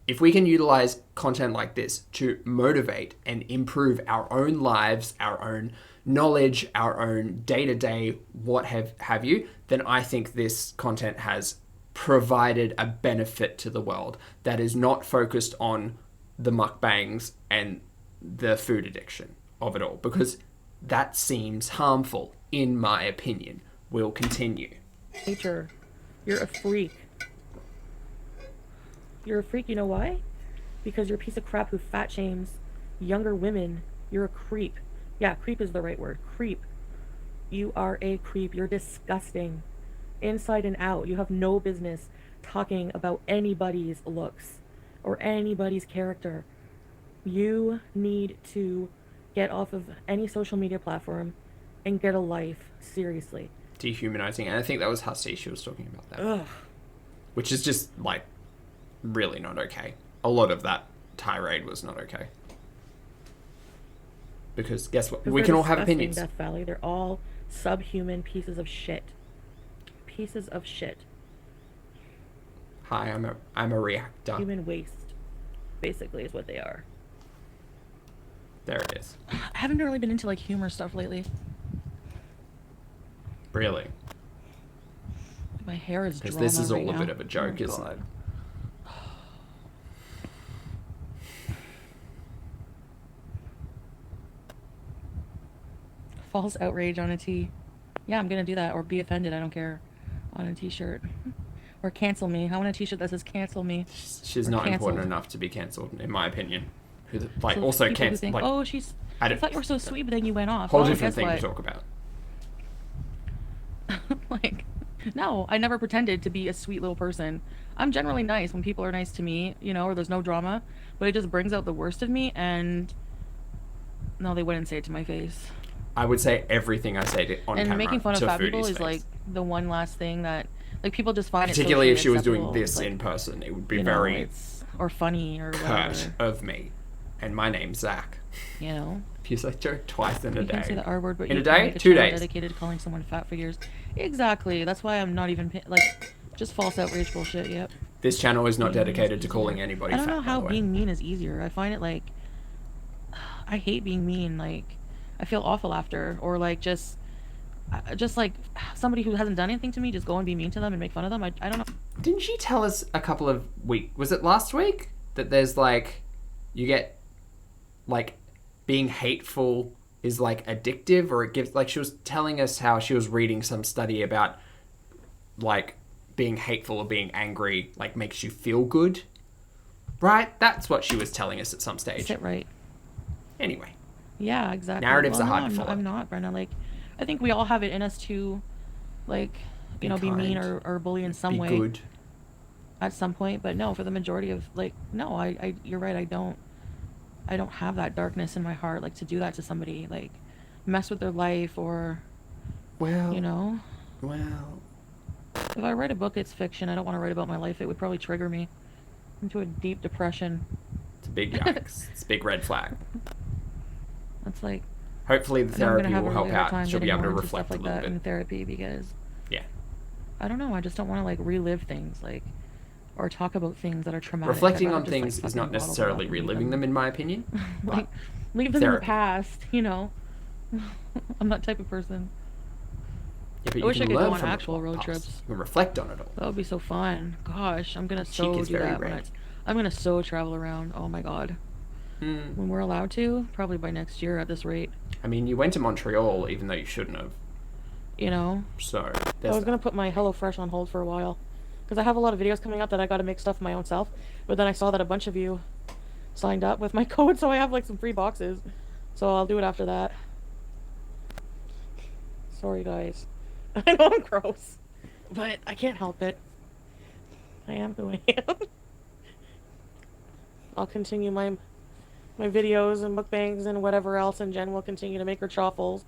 if we can utilize content like this to motivate and improve our own lives, our own knowledge, our own day-to-day, what have you, then I think this content has provided a benefit to the world that is not focused on the mukbangs and the food addiction of it all, because that seems harmful, in my opinion. We'll continue. Nature, you're a freak. You're a freak, you know why? Because you're a piece of crap who fat shames younger women. You're a creep. Yeah, creep is the right word. Creep. You are a creep. You're disgusting. Inside and out. You have no business talking about anybody's looks or anybody's character. You need to get off of any social media platform and get a life. Seriously. Dehumanizing. And I think that was Hussey. She was talking about that. Ugh. Which is just, like, really not okay. A lot of that tirade was not okay. Because guess what? We can all have opinions. Death Valley. They're all subhuman pieces of shit. Pieces of shit. Hi, I'm a reactor. Human waste, basically, is what they are. There it is. I haven't really been into like humor stuff lately. Really? My hair is because this is all a bit of a joke, isn't it? False outrage on a tee. Yeah, I'm gonna do that, or be offended. I don't care. On a t-shirt, or cancel me. I want a t-shirt that says "cancel me." She's not important enough to be cancelled, in my opinion. Who like so also cancel? Think, like, oh, she's. I thought you were so sweet, but then you went off. Whole different thing to talk about. Like, no, I never pretended to be a sweet little person. I'm generally nice when people are nice to me, you know, or there's no drama, but it just brings out the worst of me, and no, they wouldn't say it to my face. I would say everything I say on And camera making fun of to fat people Foodie's is like face. the one last thing that, like, people just find it Particularly if she socially was doing acceptable. this It's like, in person, it would be you know, very it's or funny or curt whatever, of me. And my name's Zach. you know. Use that joke twice in a You can say day. the R word, but In you a can day? make a 2 channel days. dedicated to calling someone fat for years. Exactly. That's why I'm not even like just false outrage bullshit. Yep. This channel is not Being mean dedicated is to calling easier. anybody I don't fat, know by how the way. being mean is easier. I find it like I hate being mean. Like I feel awful after, or like just like somebody who hasn't done anything to me, just go and be mean to them and make fun of them. I don't know. Didn't she tell us a couple of weeks... Was it last week? That there's like... You get... Like... Being hateful is like addictive, or it gives... Like she was telling us how she was reading some study about... Like... Being hateful or being angry like makes you feel good. Right? That's what she was telling us at some stage. Sit right. Anyway. Yeah, exactly. Narratives well, are no, hard to follow. I'm not, Brenda. Like, I think we all have it in us to, like, Be you know, be mean kind. or bully in some Be way good. at some point. But no, for the majority of, like, no, you're right. I don't have that darkness in my heart, like, to do that to somebody, like, mess with their life or, Well... you know. Well... If I write a book, it's fiction. I don't want to write about my life. It would probably trigger me into a deep depression. It's a big yikes. It's a big red flag. That's like... Hopefully the I'm therapy gonna have will a help really hard out. time She'll be getting able to more into reflect stuff a like little that in bit. therapy because Yeah. I don't know. I just don't want to like relive things like or talk about things that are traumatic. Reflecting I'd rather on just, things like, is fucking not bottle necessarily up and leave reliving them, in my opinion. like But leave them in the therapy. past. You know, I'm that type of person. Yeah, but I you wish I can could go learn on from the actual road past. trips. You can reflect on it all. That would be so fun. Gosh, I'm gonna Cheek so is do very that red. I'm gonna so travel around. Oh my god. Hmm. When we're allowed to, probably by next year at this rate. I mean, you went to Montreal even though you shouldn't have. You know, So I there's was that. gonna put my HelloFresh on hold for a while because I have a lot of videos coming up that I gotta make stuff my own self. But then I saw that a bunch of you signed up with my code, so I have like some free boxes. So I'll do it after that. Sorry, guys. I know I'm gross, but I can't help it. I am who I am. I'll continue my videos and mukbangs and whatever else, and Jen will continue to make her chaffles,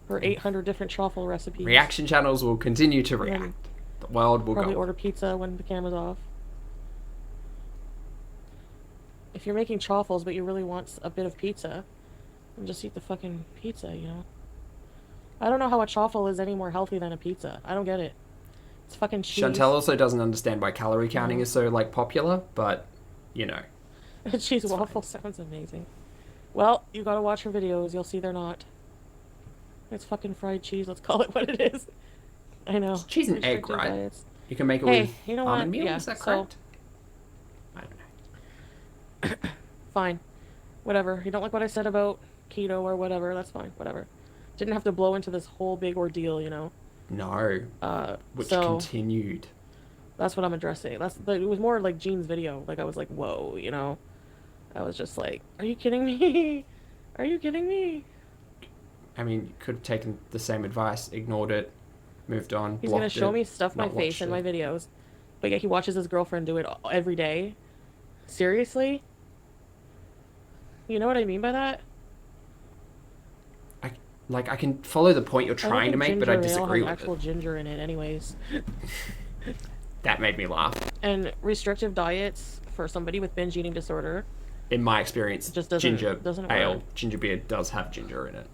her 800 different chaffle recipes. Reaction channels will continue to And then react. The world will probably go. order pizza when the camera's off. If you're making chaffles but you really want a bit of pizza, then just eat the fucking pizza, you know? I don't know how a chaffle is any more healthy than a pizza. I don't get it. It's fucking cheese. Chantel also doesn't understand why calorie counting No. is so like popular, but you know. Cheese waffle sounds amazing. Well, you gotta watch her videos. You'll see they're not. It's fucking fried cheese. Let's call it what it is. I know. It's cheese and egg, Restrictive right? diets. You can make it Hey, with you know almond what? meal, Yeah, is that so- correct? I don't know. Fine. Whatever. You don't like what I said about keto or whatever. That's fine. Whatever. Didn't have to blow into this whole big ordeal, you know? No. Which so continued. that's what I'm addressing. It was more like Jean's video. Like I was like, whoa, you know? I was just like, are you kidding me? Are you kidding me? I mean, you could have taken the same advice, ignored it, moved on. He's gonna blocked show it, me stuff my not face watched in it. my videos, but yet he watches his girlfriend do it every day. Seriously? You know what I mean by that? I can follow the point you're I don't trying to think make, but I ginger ale disagree has with actual it. ginger in it, anyways. That made me laugh. And restrictive diets for somebody with binge eating disorder. In my experience, It just doesn't- ginger doesn't ale, work. ginger beer does have ginger in it.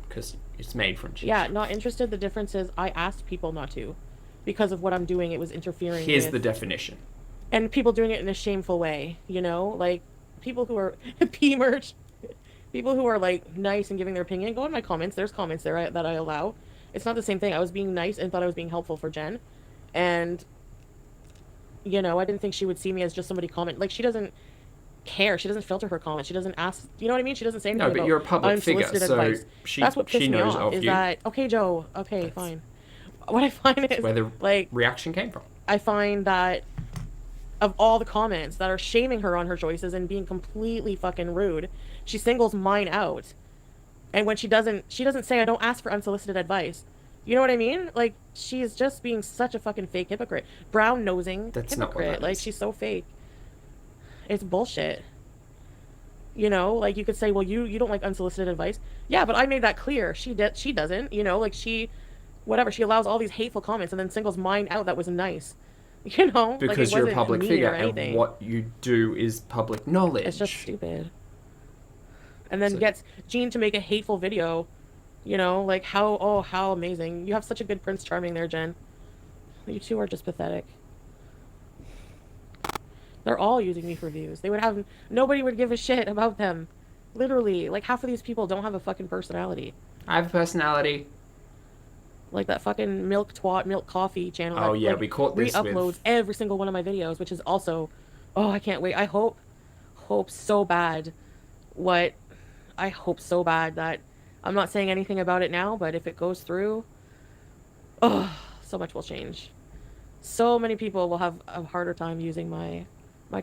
Because it's made from ginger. Yeah, not interested. The difference is I asked people not to. Because of what I'm doing, it was interfering Here's with... the definition. And people doing it in a shameful way, you know? Like, people who are... P-merch. People who are, like, nice and giving their opinion. Go in my comments. There's comments there that I allow. It's not the same thing. I was being nice and thought I was being helpful for Jen. And, you know, I didn't think she would see me as just somebody comment. Like, she doesn't care. She doesn't filter her comments. She doesn't ask... You know what I mean? She doesn't say anything No, but about you're a public figure, unsolicited so advice. she That's what pissed me knows off, of is you. that... Okay, Joe. Okay, That's- fine. What I find is, Where the like... reaction came from. I find that of all the comments that are shaming her on her choices and being completely fucking rude, she singles mine out. And when she doesn't say, I don't ask for unsolicited advice. You know what I mean? Like, she's just being such a fucking fake hypocrite. Brown nosing That's not what hypocrite. that Like, is. she's so fake. It's bullshit. You know, like you could say, well, you don't like unsolicited advice. Yeah, but I made that clear. She doesn't, you know, like whatever, she allows all these hateful comments and then singles mine out that was nice. You know? Like it Because you're a wasn't public mean figure or and anything. what you do is public knowledge. It's just stupid. And then So- gets Jean to make a hateful video. You know, like how amazing. You have such a good Prince Charming there, Jen. You two are just pathetic. They're all using me for views. Nobody would give a shit about them. Literally, like half of these people don't have a fucking personality. I have a personality. Like that fucking milk coffee channel. Oh, that, yeah, like, we caught this re-uploads with... every single one of my videos, which is also, oh, I can't wait. I hope so bad. I hope so bad that I'm not saying anything about it now, but if it goes through, oh, so much will change. So many people will have a harder time using my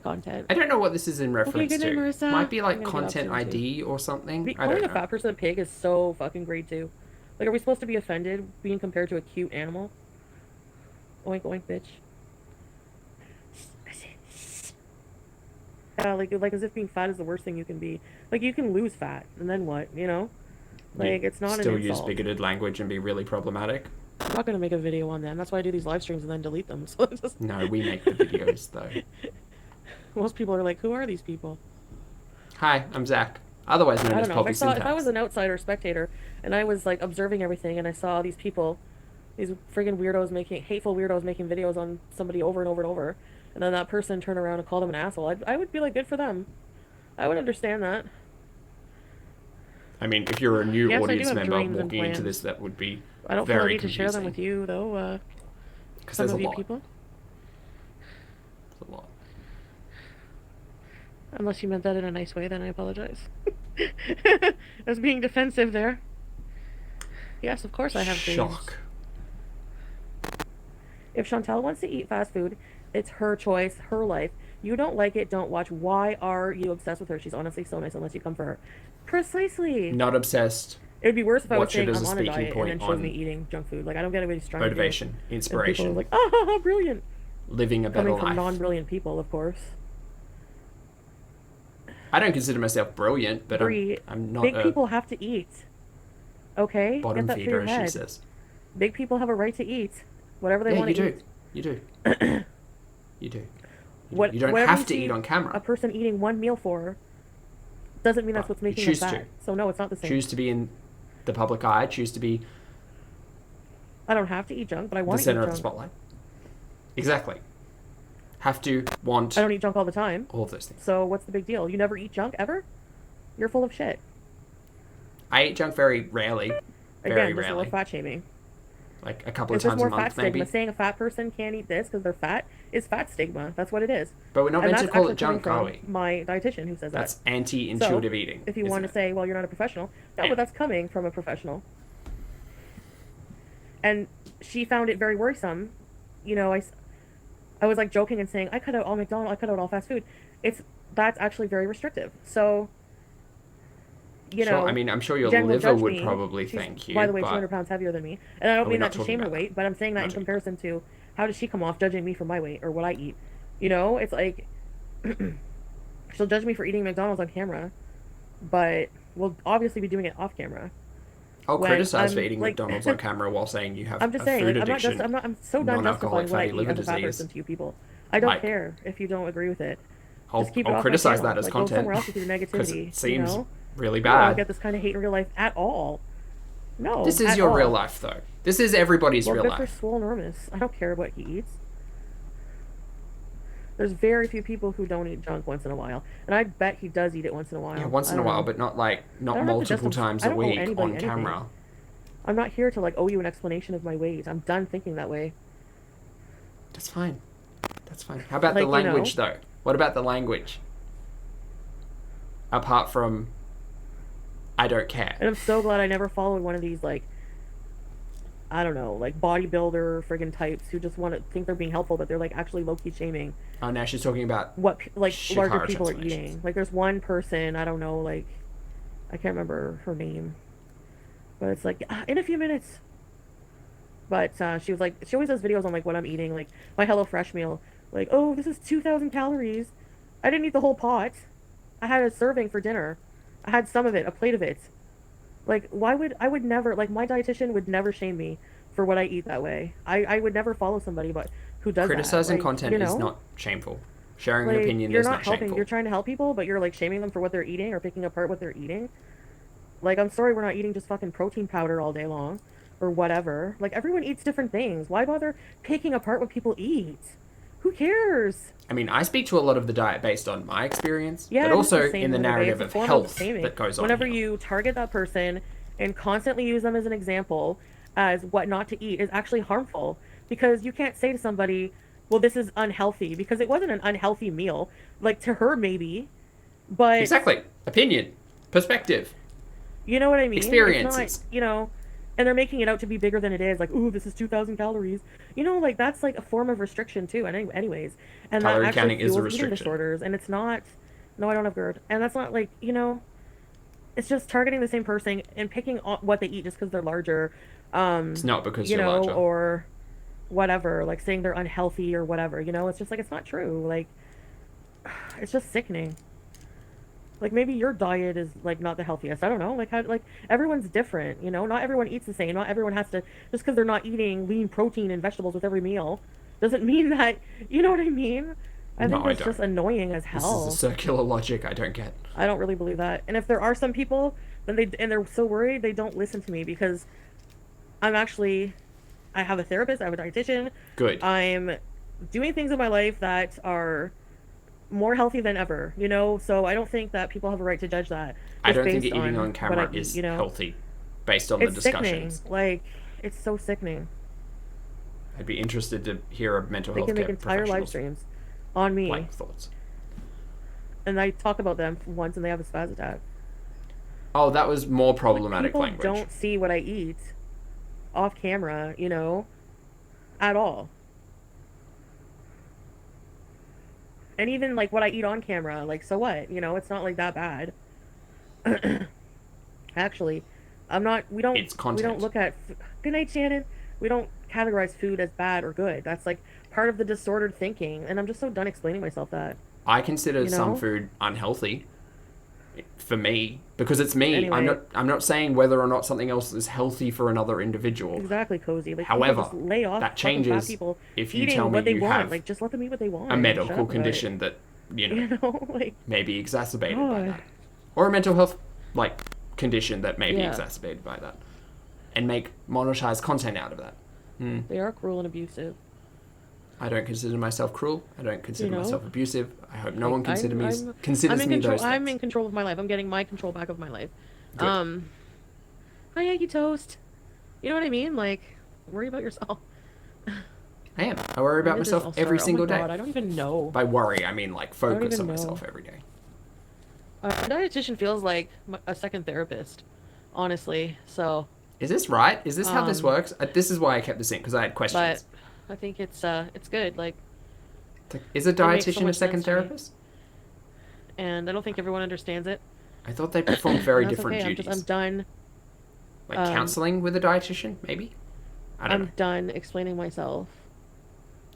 content. I don't know what this is in reference good night, to. Marissa. Might be like I'm gonna get content off soon, ID or something. I Calling don't a know. fat person a pig is so fucking great too. Like, are we supposed to be offended being compared to a cute animal? Oink oink, bitch. Yeah, like as if being fat is the worst thing you can be. Like, you can lose fat, and then what? You know, like You it's not still an use insult. bigoted language and be really problematic. I'm not gonna make a video on them. That's why I do these live streams and then delete them. So it's just... No, we make the videos though. Most people are like, who are these people? Hi, I'm Zach. Otherwise known I as don't know. Pulpy If I was an outsider spectator and I was like observing everything and I saw these people, these friggin' hateful weirdos making videos on somebody over and over and over, and then that person turn around and call them an asshole, I would be like, good for them. I would understand that. I mean, if you're a new Yes, I do audience have member dreams and walking into plans. this, that would be I don't feel I very need to share them with confusing. you, though. Because Some there's a of you lot. people. There's a lot. Unless you meant that in a nice way, then I apologize. I was being defensive there. Yes, of course I have dreams. Shock. If Chantel wants to eat fast food, it's her choice, her life. You don't like it, don't watch. Why are you obsessed with her? She's honestly so nice unless you come for her. Precisely. Not obsessed. It would be worse if I was Watch it saying as I'm a on a speaking diet and point then shows on me eating junk food. Like, I don't get what he's trying to do. Motivation, And people inspiration, are like, ah, brilliant. living a better Coming from life. non-brilliant people, of course. I don't consider myself brilliant, but Bree, I'm not big a people have to eat. Okay? bottom Get that through feeder, your as head. she says. Big people have a right to eat whatever they Yeah, want you to do. eat. You do. You do. What, You don't whatever have to see eat on camera. a person eating one meal for doesn't mean that's Right. what's You making them choose to. fat. So no, it's not the same. Choose to be in the public eye. Choose to be I don't have to eat junk, but I the want to eat center of the junk. spotlight. Exactly. Have to, want, I don't eat junk all the time. all of those things. So what's the big deal? You never eat junk ever? You're full of shit. I eat junk very rarely. Very Again, this is more rarely. fat shaming. Like a couple of It's just times a more fat month, stigma. maybe. Saying a fat person can't eat this because they're fat is fat stigma. That's what it is. But we're not And meant to that's call it actually coming junk, are from we? my dietitian who says That's that. anti-intuitive So, eating. If you want to say, well, you're not a professional. No, but that's coming from a professional. And she found it very worrisome. You know, I was like joking and saying, I cut out all McDonald's, I cut out all fast food. That's actually very restrictive. So, you know. I mean, I'm sure your Jen will liver judge would me. probably She's, thank you. by the way, but 200 pounds heavier than me. And I don't Are we mean not that to talking shame her about weight, that? but I'm saying that in Not talking comparison to how does she come off judging me for my weight or what I eat. You know, it's like she'll judge me for eating McDonald's on camera, but we'll obviously be doing it off camera. I'll when criticize I'm, for eating like- McDonald's on camera while saying you have I'm just a saying, food like, addiction. I'm so done non-alcoholic justifying what I fatty eat liver as a fat disease. person to you people. I don't Like- care if you don't agree with it. I'll Just keep it off my criticize channel. that as Like, content. Go somewhere else with your 'cause negativity. it seems you know? really I don't bad. get this kind of hate in real life at all. No. This is at your all. real life, though. This is everybody's Well, real good life. for Swole Enormous. I don't care what he eats. There's very few people who don't eat junk once in a while, and I bet he does eat it once in a while. Yeah, once in a while, but not I not don't have to multiple times I a don't owe week anybody on anything. camera. I'm not here to like owe you an explanation of my weight. I'm done thinking that way. That's fine. That's fine. How about the Like, you know- language, though? What about the language? Apart from, I don't care. And I'm so glad I never followed one of these like, I don't know, like bodybuilder friggin' types who just want to think they're being helpful, but they're like actually low-key shaming Oh, now she's talking about what like Shikara larger people are transformations. eating. Like there's one person, I don't know, like I can't remember her name, but it's like in a few minutes. But she was like, she always does videos on like what I'm eating, like my HelloFresh meal. Like, oh, this is 2,000 calories. I didn't eat the whole pot. I had a serving for dinner. I had some of it, a plate of it. Like, why would I would never like my dietitian would never shame me for what I eat that way. I would never follow somebody but who does that. Criticizing Like, content is not shameful. Sharing an like opinion you're is not not helping. shameful. You're trying to help people, but you're like shaming them for what they're eating or picking apart what they're eating. Like, I'm sorry, we're not eating just fucking protein powder all day long or whatever. Like, everyone eats different things. Why bother picking apart what people eat? Who cares? I mean, I speak to a lot of the diet based on my experience, Yeah, but and it's also the same in the in a way. narrative It's a of form health shaming. that goes on Whenever here. you target that person and constantly use them as an example as what not to eat is actually harmful because you can't say to somebody, well, this is unhealthy because it wasn't an unhealthy meal. Like, to her, maybe, but Exactly. Opinion. Perspective. you know what I mean? It's not, Experiences. and they're making it out to be bigger than it is. Like, ooh, this is 2,000 calories. Like that's like a form of restriction too. And anyways, and that Calorie actually counting is a fuels eating restriction. disorders. And it's not. No, I don't have GERD. And that's not like it's just targeting the same person and picking what they eat just because they're larger. It's not because you're larger. Or whatever, like saying they're unhealthy or whatever. It's just like it's not true. Like, it's just sickening. Like, maybe your diet is like not the healthiest. I don't know. Like, how, like, everyone's different. Not everyone eats the same. Not everyone has to, just because they're not eating lean protein and vegetables with every meal doesn't mean that, you know what I mean? I No, think I it's just don't. annoying as This hell. is a circular logic I don't get. I don't really believe that. And if there are some people, they're so worried they don't listen to me because I'm actually I have a therapist, I have a dietitian. Good. I'm doing things in my life that are more healthy than ever. So I don't think that people have a right to judge that I just don't think based eating on on what I camera eat, is healthy based on the It's sickening. discussions. Like, it's so sickening. I'd be interested to hear a mental They health can make care entire live professional's streams on me, thoughts. and I talk about them once, and they have a spaz attack. Oh, that was more Like, problematic people language. don't see what I eat off camera, at all. And even like what I eat on camera, like, so what? It's not like that bad. Actually, I'm not. It's We content. don't look at. Good night, Shannon. We don't categorize food as bad or good. That's like part of the disordered thinking, and I'm just so done explaining myself that. I consider You some know. food unhealthy for me because it's me. Anyway. I'm not saying whether or not something else is healthy for another individual. Exactly, Cozy. Like, However, people just lay off that fucking fat changes people if you eating tell me what they you want. have Like, just let them eat what they want. a and medical shut up about it. condition that Like, may be exacerbated by God. that, or a mental health condition that may be Yeah. exacerbated by that, and make monetized content out of that. They are cruel and abusive. I don't consider myself cruel. I don't consider You know? myself abusive. I hope no one I'm considers in me control. those I'm in things. control of my life. I'm getting my control back of my life. Good. Hi, Yankee Toast. You know what I mean? Like, worry about yourself. I am. I worry about When did this myself all every start? single Oh my day. God, I don't even know. By worry, I mean focus even on know. myself every day. A dietitian feels like a second therapist, honestly. So, Is this right? Is this how this works? This is why I kept this in because I had but questions. I think it's good. Like, It's like, is a makes so dietitian a much second sense to me. therapist? and I don't think everyone understands it. I thought they performed very And that's different okay. duties. I'm done. Like counseling with a dietitian, maybe? I don't I'm know. done explaining myself.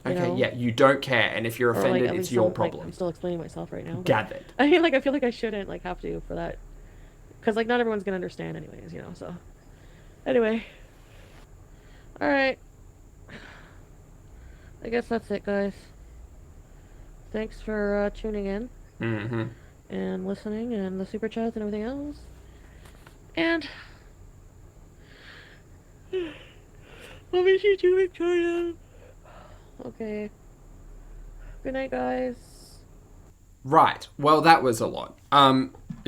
Okay, yeah, you don't care, and if you're Or, like, offended, at it's least your I'm problem. still explaining myself right now. but- Gathered. I mean, like, I feel like I shouldn't have to for that, because like not everyone's gonna understand anyways, So, anyway, all right. I guess that's it, guys. Thanks for tuning in Mm-hmm. and listening, and the super chats and everything else. And I'll miss you too, Victoria. Okay. Good night, guys. Right. Well, that was a lot.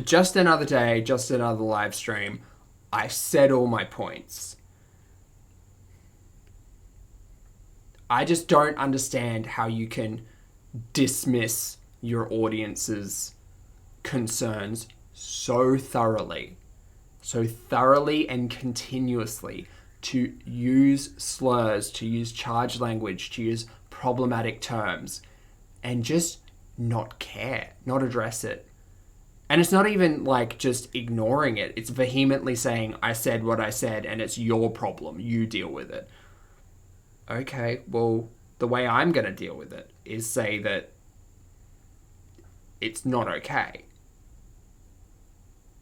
Just another day, just another live stream. I said all my points. I just don't understand how you can dismiss your audience's concerns so thoroughly and continuously, to use slurs, to use charged language, to use problematic terms, and just not care, not address it. And it's not even like just ignoring it. It's vehemently saying, I said what I said and it's your problem. You deal with it. okay, well, the way I'm going to deal with it is say that it's not okay.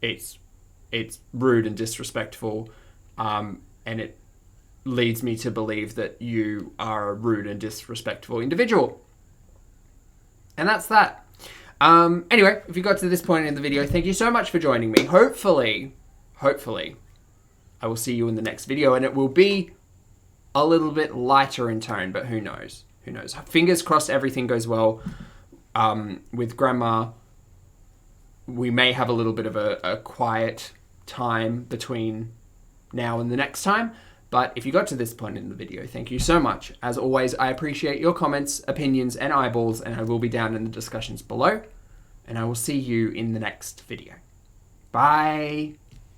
It's rude and disrespectful, and it leads me to believe that you are a rude and disrespectful individual. And that's that. Anyway, if you got to this point in the video, thank you so much for joining me. Hopefully, I will see you in the next video, and it will be a little bit lighter in tone, but who knows? Who knows? Fingers crossed everything goes well. With Grandma, we may have a little bit of a quiet time between now and the next time. But if you got to this point in the video, thank you so much. As always, I appreciate your comments, opinions, and eyeballs, and I will be down in the discussions below. And I will see you in the next video. Bye!